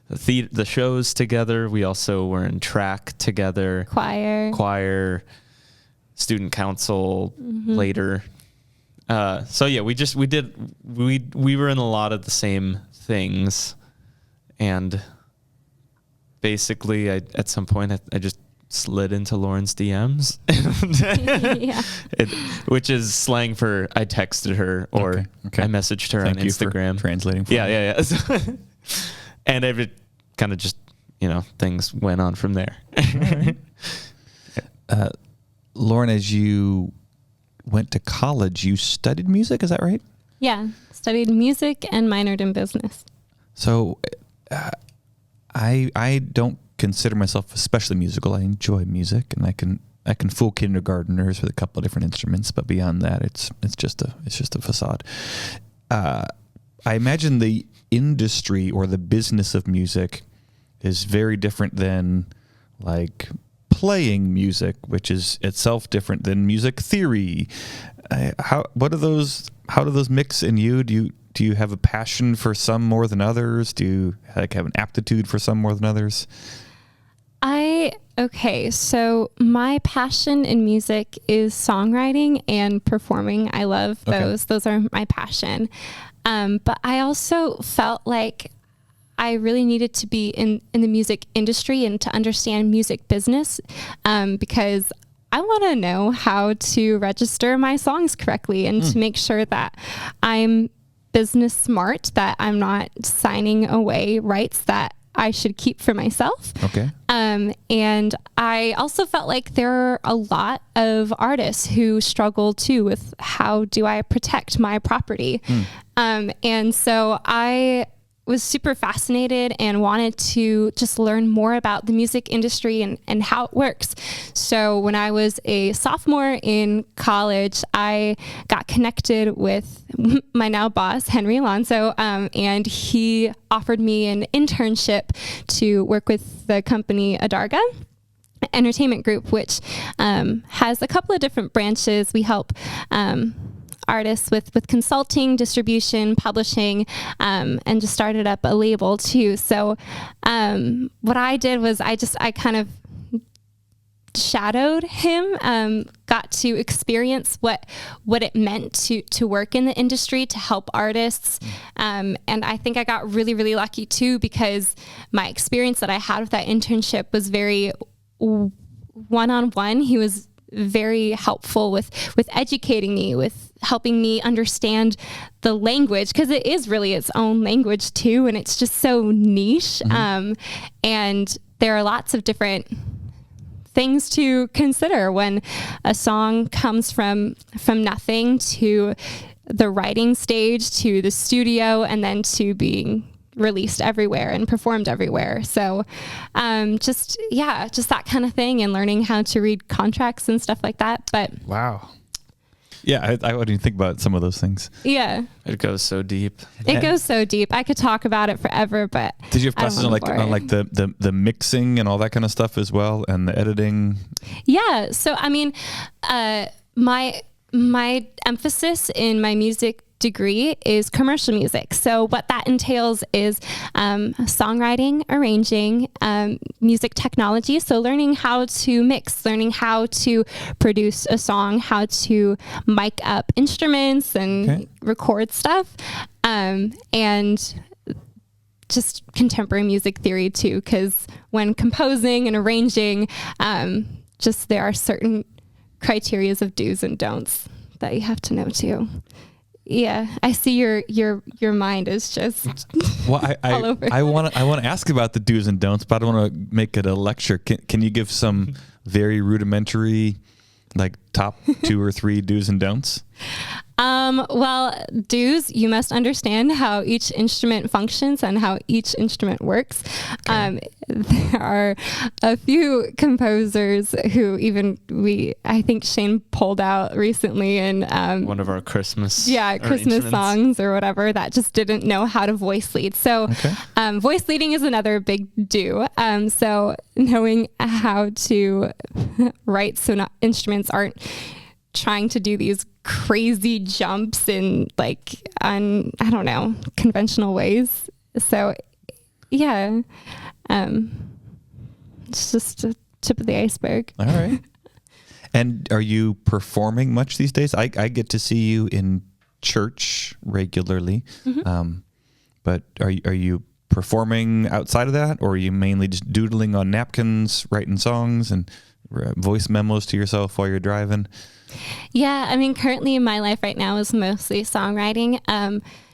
the shows together. We also were in track together. Choir, student council later. So yeah, we were in a lot of the same things, and basically at some point I just slid into Lauren's DMs, yeah. Which is slang for I texted her or okay. I messaged her Thank on you Instagram. for translating for me. Yeah. And it kind of just, things went on from there. Lauren, as you went to college, you studied music, is that right? Yeah, studied music and minored in business. So I don't consider myself especially musical. I enjoy music, and I can fool kindergartners with a couple of different instruments, but beyond that, it's just a facade. I imagine the industry or the business of music is very different than like playing music, which is itself different than music theory. How do those mix in you? Do you have a passion for some more than others? Do you have an aptitude for some more than others? So my passion in music is songwriting and performing. I love those. Okay. Those are my passion. But I also felt like I really needed to be in the music industry and to understand music business, because I want to know how to register my songs correctly and to make sure that I'm business smart, that I'm not signing away rights that I should keep for myself. Okay. And I also felt like there are a lot of artists who struggle too with how do I protect my property. And so I was super fascinated and wanted to just learn more about the music industry and how it works. So when I was a sophomore in college, I got connected with my now boss, Henry Alonso, and he offered me an internship to work with the company Adarga Entertainment Group, which has a couple of different branches. We help artists with consulting, distribution, publishing, and just started up a label too. So what I did was I kind of shadowed him, got to experience what it meant to work in the industry, to help artists. And I think I got really, really lucky too, because my experience that I had with that internship was very one-on-one. He was very helpful with educating me, with helping me understand the language, because it is really its own language too, and it's just so niche. And there are lots of different things to consider when a song comes from nothing to the writing stage to the studio and then to being released everywhere and performed everywhere. So just that kind of thing, and learning how to read contracts and stuff like that. But wow. Yeah, I wouldn't even think about some of those things. Yeah. It goes so deep. It goes so deep. I could talk about it forever, but Did you have I don't classes on wanna bore it. the mixing and all that kind of stuff as well, and the editing? Yeah. So, I mean, my emphasis in my music degree is commercial music. So what that entails is songwriting, arranging, music technology. So learning how to mix, learning how to produce a song, how to mic up instruments and record stuff, and just contemporary music theory too, because when composing and arranging, just there are certain criterias of do's and don'ts that you have to know too. Yeah, I see your mind is just Well, all over. I want to ask about the do's and don'ts, but I don't want to make it a lecture. Can you give some very rudimentary, like top 2 or 3 do's and don'ts? Well, do's, you must understand how each instrument functions and how each instrument works. There are a few composers who I think Shane pulled out recently in One of our Christmas Christmas songs or whatever that just didn't know how to voice lead. So voice leading is another big do. So knowing how to write so not instruments aren't trying to do these crazy jumps in I don't know, conventional ways. So yeah, it's just a tip of the iceberg. All right. And are you performing much these days? I get to see you in church regularly, but are you performing outside of that, or are you mainly just doodling on napkins, writing songs and voice memos to yourself while you're driving? Yeah, I mean, currently my life right now is mostly songwriting.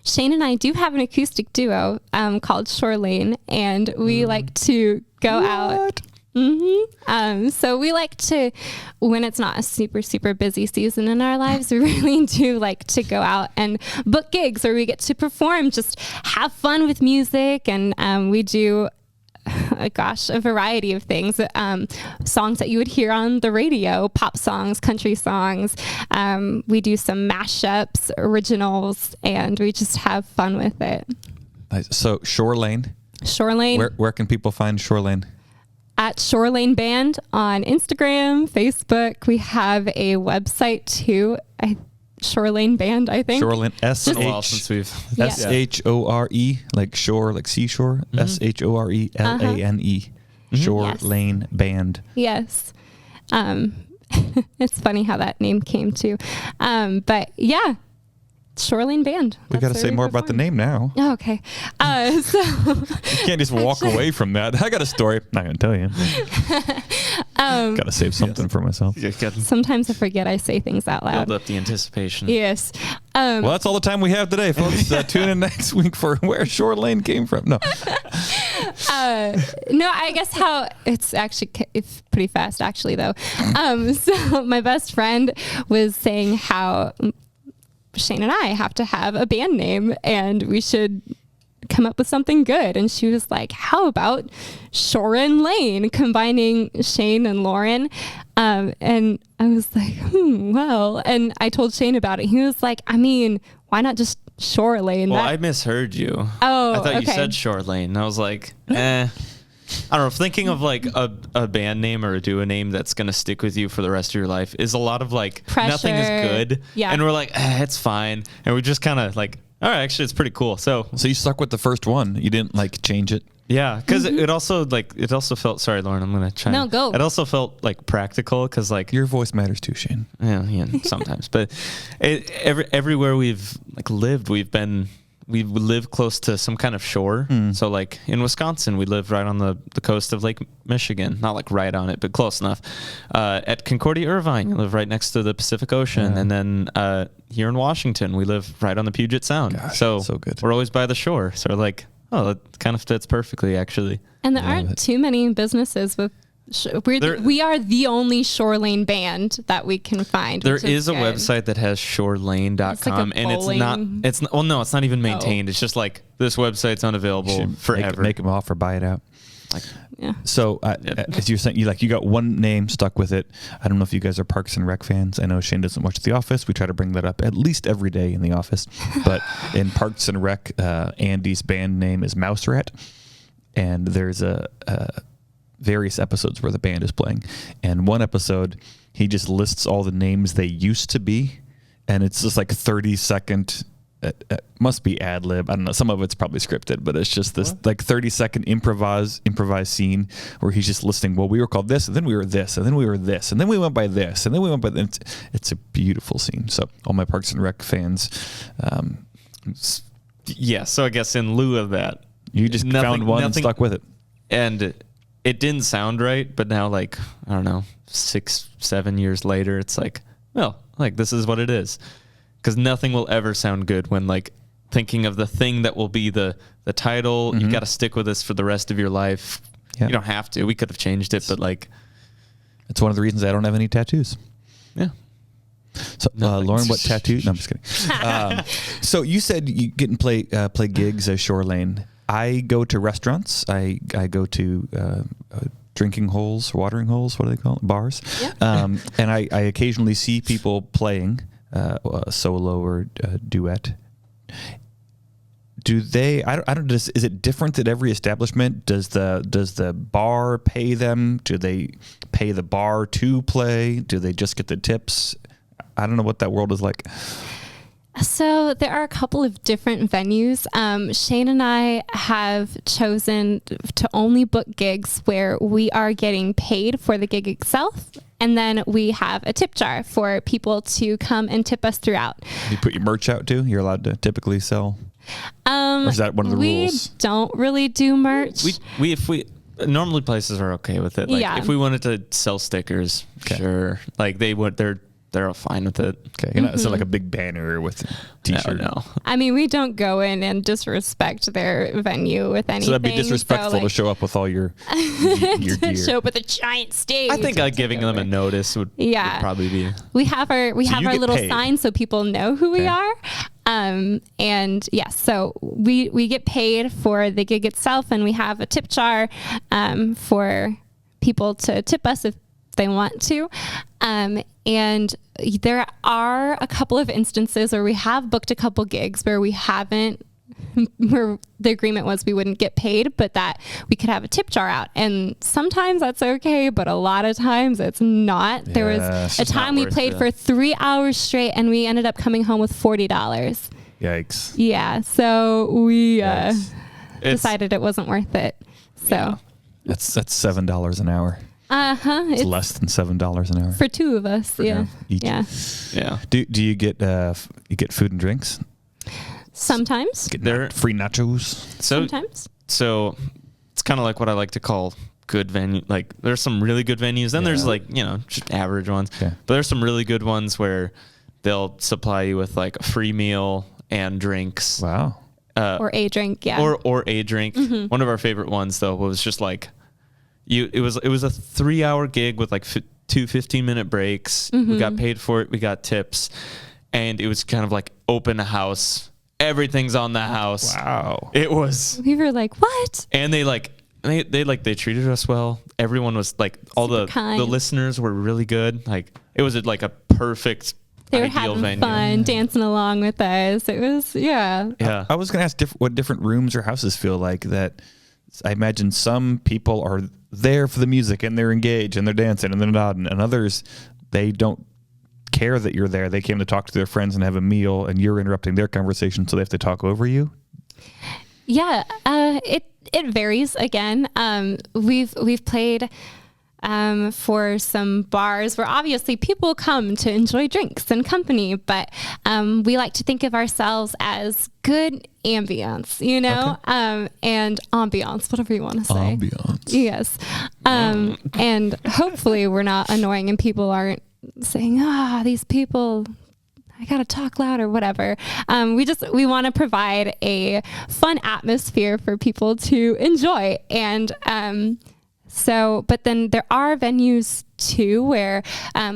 Shane and I do have an acoustic duo called Shore Lane, and we like to go out. So we like to, when it's not a super, super busy season in our lives, we really do like to go out and book gigs where we get to perform, just have fun with music. And we do a variety of things, songs that you would hear on the radio, pop songs, country songs. We do some mashups, originals, and we just have fun with it. So Shore Lane. Shore Lane. Where can people find Shore Lane? At Shore Lane Band on Instagram, Facebook. We have a website too. Shore Lane Band, I think. Shore Lane, S-H-O-R-E, like shore, like seashore, SHORELANE, Shore Lane Band. Yes. It's funny how that name came to. But yeah, Shore Lane Band. We got to say more about the name now. Oh, okay. So you can't just walk away from that. I got a story. Not going to tell you. Got to save something for myself. Sometimes I forget I say things out loud. Build up the anticipation. Yes. Well, that's all the time we have today, folks. Tune in next week for where Shore Lane came from. No. No, I guess how it's pretty fast, actually, though. So my best friend was saying how Shane and I have to have a band name and we should come up with something good. And she was like, how about Shore and Lane, combining Shane and Lauren? And I was like, well, and I told Shane about it. He was like, I mean, why not just Shore Lane? Well, I misheard you. Oh, I thought okay. you said Shore Lane. And I was like, I don't know. Thinking of like a band name or a duo name that's going to stick with you for the rest of your life is a lot of like, pressure. Nothing is good. Yeah. And we're like, it's fine. And we just kind of like, all right, actually, it's pretty cool. So you stuck with the first one. You didn't like change it. Yeah, because it also felt. Sorry, Lauren, I'm gonna try. No, go. It also felt like practical because like your voice matters too, Shane. Yeah, sometimes. But everywhere we've like lived, we live close to some kind of shore. So like in Wisconsin, we live right on the coast of Lake Michigan, not like right on it, but close enough. At Concordia, Irvine, you live right next to the Pacific Ocean, and then here in Washington, we live right on the Puget Sound. Gosh, so good. We're always by the shore. So we're like, oh, that kind of fits perfectly, actually. And there aren't too many businesses with. We are the only Shore Lane band that we can find. There is a website that has shorelane.com, and it's not even maintained. It's just like this website's unavailable forever. Make them offer, buy it out. Yeah. So as you're saying, you got one name, stuck with it. I don't know if you guys are Parks and Rec fans. I know Shane doesn't watch The Office. We try to bring that up at least every day in The Office. But in Parks and Rec, Andy's band name is Mouse Rat. And there's various episodes where the band is playing. And one episode, he just lists all the names they used to be. And it's just like 30-second, must be ad lib. I don't know. Some of it's probably scripted, but it's just this like 30-second improvised scene where he's just listing, well, we were called this, and then we were this, and then we were this, and then we went by this, and then we went by this. It's a beautiful scene. So all my Parks and Rec fans. Yeah. So I guess in lieu of that, you just found one and stuck with it. And it didn't sound right, but now, like, I don't know, 6-7 years later, it's like, well, like, this is what it is. Because nothing will ever sound good when, like, thinking of the thing that will be the title. Mm-hmm. You got to stick with this for the rest of your life. Yeah. You don't have to. We could have changed it, but, like... It's one of the reasons I don't have any tattoos. Yeah. So, Lauren, what tattoo? No, I'm just kidding. So you said you get and play gigs at Shore Lane. I go to restaurants. I go to drinking holes, watering holes. What do they call it? Bars. Yeah. And I occasionally see people playing a solo or a duet. Do they? I don't. Is it different at every establishment? Does the bar pay them? Do they pay the bar to play? Do they just get the tips? I don't know what that world is like. So there are a couple of different venues. Shane and I have chosen to only book gigs where we are getting paid for the gig itself. And then we have a tip jar for people to come and tip us throughout. You put your merch out too? You're allowed to typically sell? Or is that one of the rules? We don't really do merch. We normally places are okay with it. Like, yeah. If we wanted to sell stickers, sure. Like they're all fine with it. Okay. You're not like a big banner with a t-shirt. No. I mean, we don't go in and disrespect their venue with anything. So that'd be disrespectful to show up with all your gear. Show up with a giant stage. I think giving them a notice would probably be. We have our little sign so people know who we are. And yes, so we get paid for the gig itself, and we have a tip jar for people to tip us if they want to. And there are a couple of instances where we have booked a couple gigs where where the agreement was we wouldn't get paid, but that we could have a tip jar out. And sometimes that's okay, but a lot of times it's not. There was a time we played for 3 hours straight and we ended up coming home with $40. Yikes. Yeah. So we decided it wasn't worth it. So yeah. That's $7 an hour. It's less than $7 an hour for two of us. Yeah. Each. Yeah. Do you get food and drinks? Sometimes. Get free nachos. Sometimes. So it's kind of like what I like to call good venue. Like there's some really good venues. Then there's just average ones. Okay. But there's some really good ones where they'll supply you with like a free meal and drinks. Wow. Or a drink. Yeah. Or a drink. Mm-hmm. One of our favorite ones though was just like. It was a 3-hour gig with like 2 15-minute breaks. Mm-hmm. We got paid for it. We got tips, and it was kind of like open house. Everything's on the house. Wow! It was. We were like, what? And they treated us well. Everyone was like, all the listeners were really good. Like it was like a perfect. They were having venue. Fun, dancing along with us. It was Yeah. I was gonna ask what different rooms or houses feel like. That I imagine some people are there for the music and they're engaged and they're dancing and they're nodding, and others, they don't care that you're there. They came to talk to their friends and have a meal, and you're interrupting their conversation, so they have to talk over you. Yeah, it varies. Again, we've played for some bars where obviously people come to enjoy drinks and company, but we like to think of ourselves as good ambience, and ambiance, whatever you want to say. Ambiance. Yes. And hopefully we're not annoying and people aren't saying, these people, I gotta talk loud or whatever. We want to provide a fun atmosphere for people to enjoy. And So, but then there are venues too where,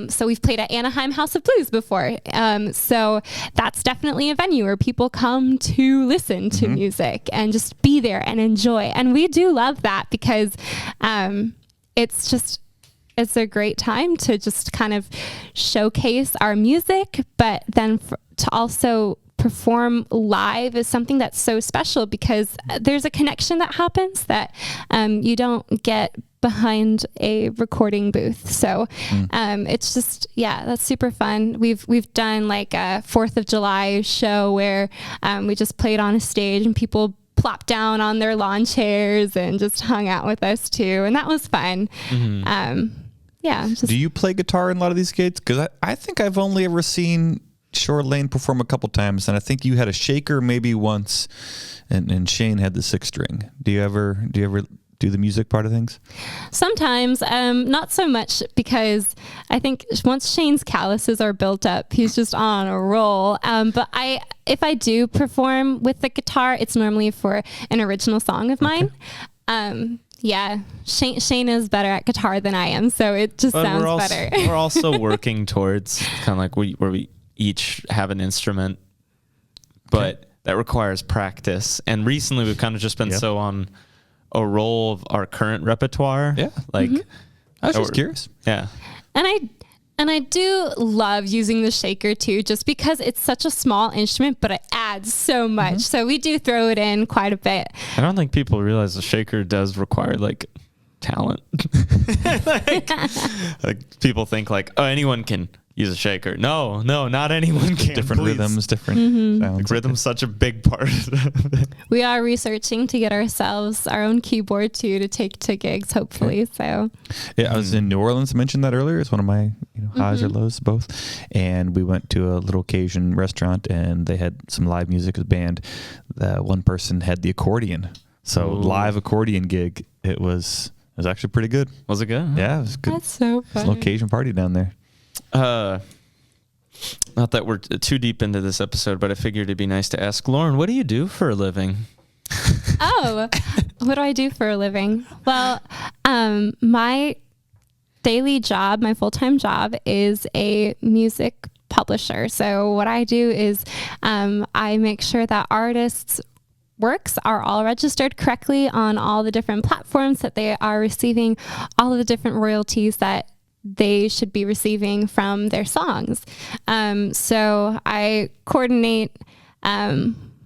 so we've played at Anaheim House of Blues before. So that's definitely a venue where people come to listen to music and just be there and enjoy. And we do love that because it's a great time to just kind of showcase our music, but then to also perform live is something that's so special because there's a connection that happens that you don't get behind a recording booth. So it's just, that's super fun. We've done like a 4th of July show where we just played on a stage and people plopped down on their lawn chairs and just hung out with us too, and that was fun. Do you play guitar in a lot of these gigs? Because I think I've only ever seen Shore Lane perform a couple times, and I think you had a shaker maybe once, and Shane had the 6-string. Do you ever do the music part of things? Sometimes, not so much, because I think once Shane's calluses are built up, he's just on a roll. But if I do perform with the guitar, it's normally for an original song of mine. Shane is better at guitar than I am, so it just sounds better. We're also working towards kind of like where we each have an instrument, but that requires practice. And recently we've kind of just been so on a roll of our current repertoire. Yeah. Like, I was just curious. Yeah. And I do love using the shaker too, just because it's such a small instrument, but it adds so much. So we do throw it in quite a bit. I don't think people realize the shaker does require like talent. like people think like, oh, anyone can use a shaker. No, not anyone can. Different rhythms, different sounds. Like, rhythm's such a big part of it. We are researching to get ourselves our own keyboard too to take to gigs, hopefully. So yeah, I was in New Orleans. I mentioned that earlier. It's one of my highs or lows, both. And we went to a little Cajun restaurant, and they had some live music with a band. One person had the accordion, so live accordion gig. It was actually pretty good. Was it good? Yeah, it was good. That's so fun. It's a little Cajun party down there. Not that we're too deep into this episode, but I figured it'd be nice to ask Lauren, what do you do for a living? Oh, what do I do for a living? Well, my daily job, my full-time job is a music publisher. So what I do is I make sure that artists' works are all registered correctly on all the different platforms, that they are receiving all of the different royalties that they should be receiving from their songs. So I coordinate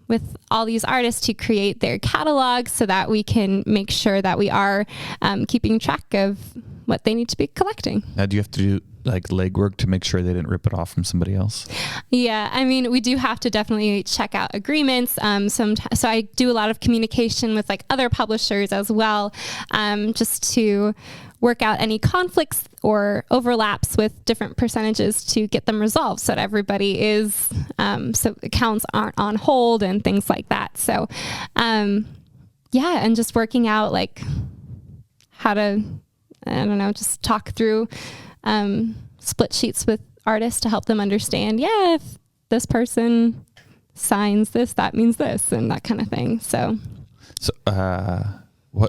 with all these artists to create their catalogs so that we can make sure that we are keeping track of what they need to be collecting. Now, do you have to do like legwork to make sure they didn't rip it off from somebody else? Yeah, I mean, we do have to definitely check out agreements. So I do a lot of communication with like other publishers as well, just to work out any conflicts or overlaps with different percentages to get them resolved so that everybody is, so accounts aren't on hold and things like that. So, and just working out like how to, just talk through split sheets with artists to help them understand, if this person signs this, that means this, and that kind of thing. So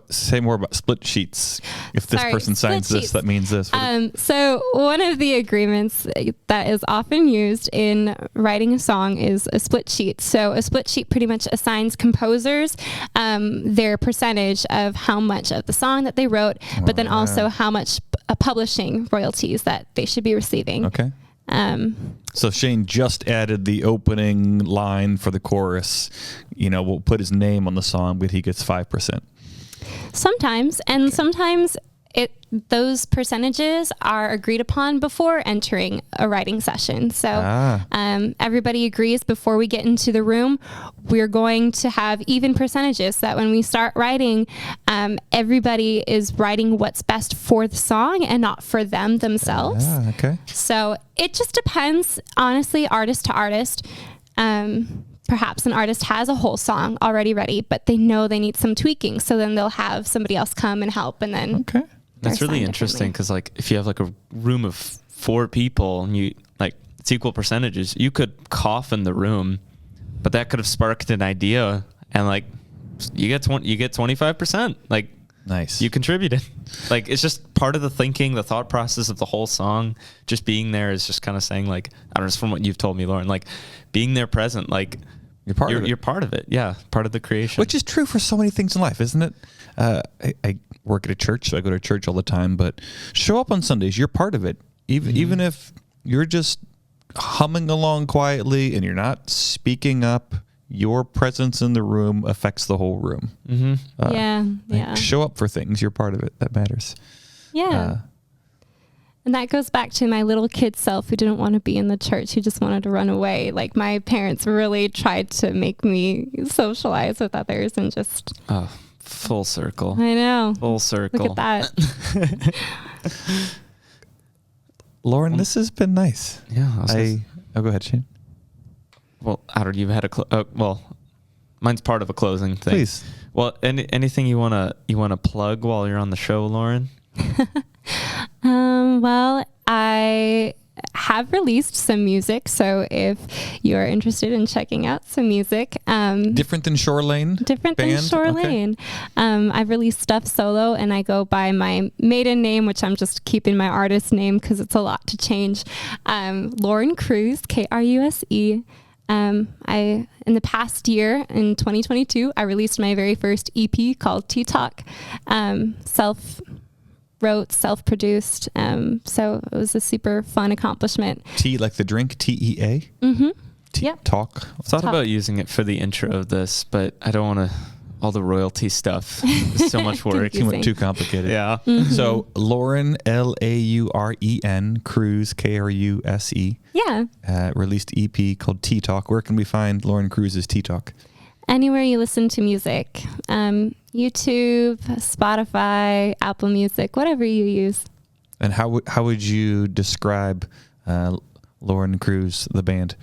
say more about split sheets. If this person signs this, that means this. So one of the agreements that is often used in writing a song is a split sheet. So a split sheet pretty much assigns composers their percentage of how much of the song that they wrote, but then also how much publishing royalties that they should be receiving. Okay. So Shane just added the opening line for the chorus. We'll put his name on the song, but he gets 5%. Sometimes, and sometimes those percentages are agreed upon before entering a writing session. So everybody agrees before we get into the room, we're going to have even percentages, so that when we start writing, everybody is writing what's best for the song and not for them themselves. Okay. So it just depends, honestly, artist to artist. Perhaps an artist has a whole song already ready, but they know they need some tweaking. So then they'll have somebody else come and help, and then. Okay. That's really interesting, because like if you have like a room of 4 people and you like it's equal percentages, you could cough in the room, but that could have sparked an idea, and like you get 25%. Like Nice. You contributed. Like, it's just part of the thinking, the thought process of the whole song. Just being there is just kind of saying, like, I don't know, it's from what you've told me, Lauren, like being there present, like you're part of it. You're part of it. Yeah. Part of the creation. Which is true for so many things in life, isn't it? I work at a church, so I go to church all the time, but show up on Sundays. You're part of it. Even if you're just humming along quietly and you're not speaking up, your presence in the room affects the whole room. Yeah. Show up for things. You're part of it. That matters. Yeah. And that goes back to my little kid self who didn't want to be in the church, who just wanted to run away. Like, my parents really tried to make me socialize with others and just... Oh, full circle. I know. Full circle. Look at that. Lauren, this has been nice. Yeah. Go ahead, Shane. Well, Howard, you've had mine's part of a closing thing. Please. Well, anything you wanna plug while you're on the show, Lauren? Well, I have released some music, so if you're interested in checking out some music, Different than Shore Lane? Different than Shore Lane. I've released stuff solo, and I go by my maiden name, which I'm just keeping my artist name because it's a lot to change. Lauren Kruse, Kruse. In the past year, in 2022, I released my very first EP called Tea Talk. Self-wrote, self-produced. So it was a super fun accomplishment. Tea, like the drink, TEA? Mm-hmm. Yep. Talk. I thought about using it for the intro of this, but I don't want to. All the royalty stuff. It's so much work. Too complicated. Yeah. Mm-hmm. So Lauren, Lauren, Kruse, Kruse. Yeah. Released EP called Tea Talk. Where can we find Lauren Kruse's Tea Talk? Anywhere you listen to music. YouTube, Spotify, Apple Music, whatever you use. And how would you describe Lauren Kruse, the band?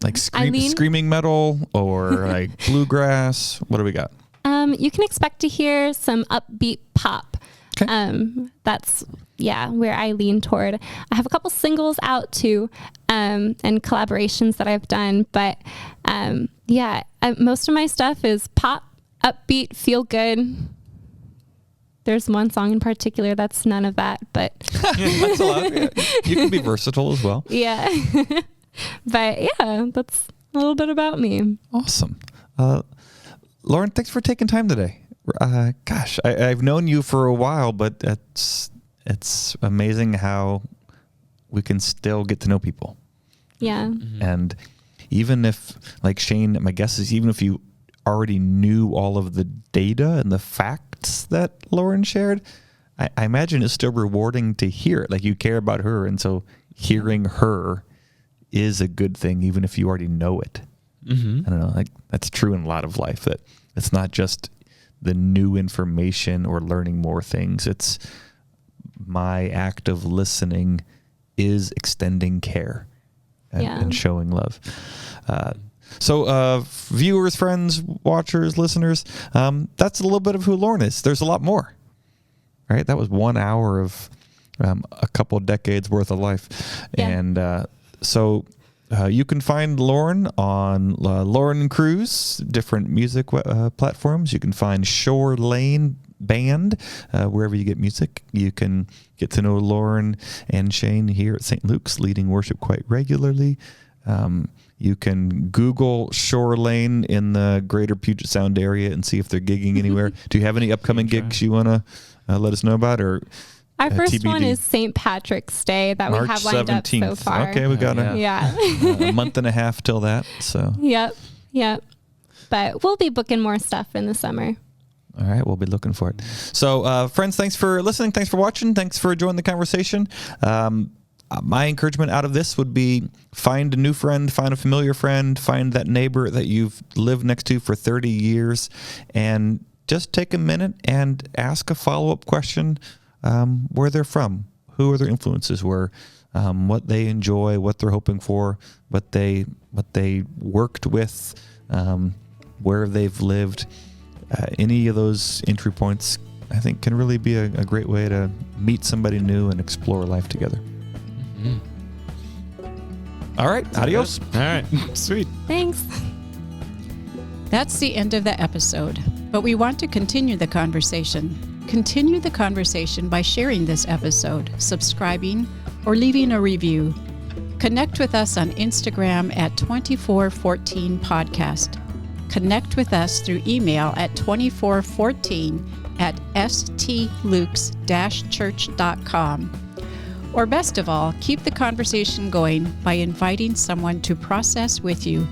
Like screaming metal or like bluegrass? What do we got? You can expect to hear some upbeat pop. Okay. That's where I lean toward. I have a couple singles out too, and collaborations that I've done, but most of my stuff is pop, upbeat, feel good. There's one song in particular that's none of that, but that's a lot. Yeah. You can be versatile as well. Yeah. But that's a little bit about me. Awesome. Lauren, thanks for taking time today. I've known you for a while, but it's amazing how we can still get to know people. Yeah. Mm-hmm. And even if, like Shane, my guess is even if you already knew all of the data and the facts that Lauren shared, I imagine it's still rewarding to hear it. Like, you care about her, and so hearing her is a good thing, even if you already know it. Mm-hmm. I don't know, like that's true in a lot of life, that it's not just the new information or learning more things. It's my act of listening is extending care and showing love. So viewers, friends, watchers, listeners, that's a little bit of who Lauren is. There's a lot more, right? That was 1 hour of a couple decades worth of life. Yeah. And so you can find Lauren on Lauren Kruse, different music platforms. You can find Shore Lane Band wherever you get music. You can get to know Lauren and Shane here at St. Luke's, leading worship quite regularly. You can Google Shore Lane in the greater Puget Sound area and see if they're gigging anywhere. Do you have any upcoming gigs you want to let us know about? Or our first TBD? one is St. Patrick's Day that March we have lined 17th. up so far. Okay, we got a month and a half till that. So Yep. But we'll be booking more stuff in the summer. All right, we'll be looking for it. So, friends, thanks for listening. Thanks for watching. Thanks for joining the conversation. My encouragement out of this would be find a new friend, find a familiar friend, find that neighbor that you've lived next to for 30 years, and just take a minute and ask a follow-up question. Where they're from, who are their influences were, what they enjoy, what they're hoping for, what they worked with, where they've lived. Any of those entry points, I think, can really be a great way to meet somebody new and explore life together. Mm-hmm. All right, adios. All right, sweet. Thanks. That's the end of the episode. But we want to continue the conversation. Continue the conversation by sharing this episode, subscribing, or leaving a review. Connect with us on Instagram at 2414 Podcast. Connect with us through email at 2414@stlukes-church.com. Or best of all, keep the conversation going by inviting someone to process with you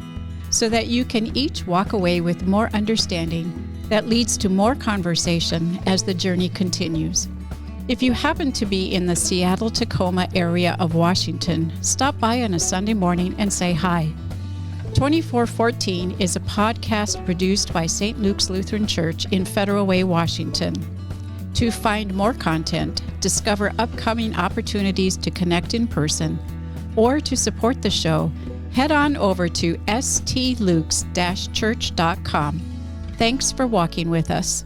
so that you can each walk away with more understanding that leads to more conversation as the journey continues. If you happen to be in the Seattle-Tacoma area of Washington, stop by on a Sunday morning and say hi. 2414 is a podcast produced by St. Luke's Lutheran Church in Federal Way, Washington. To find more content, discover upcoming opportunities to connect in person, or to support the show, head on over to stlukes-church.com. Thanks for walking with us.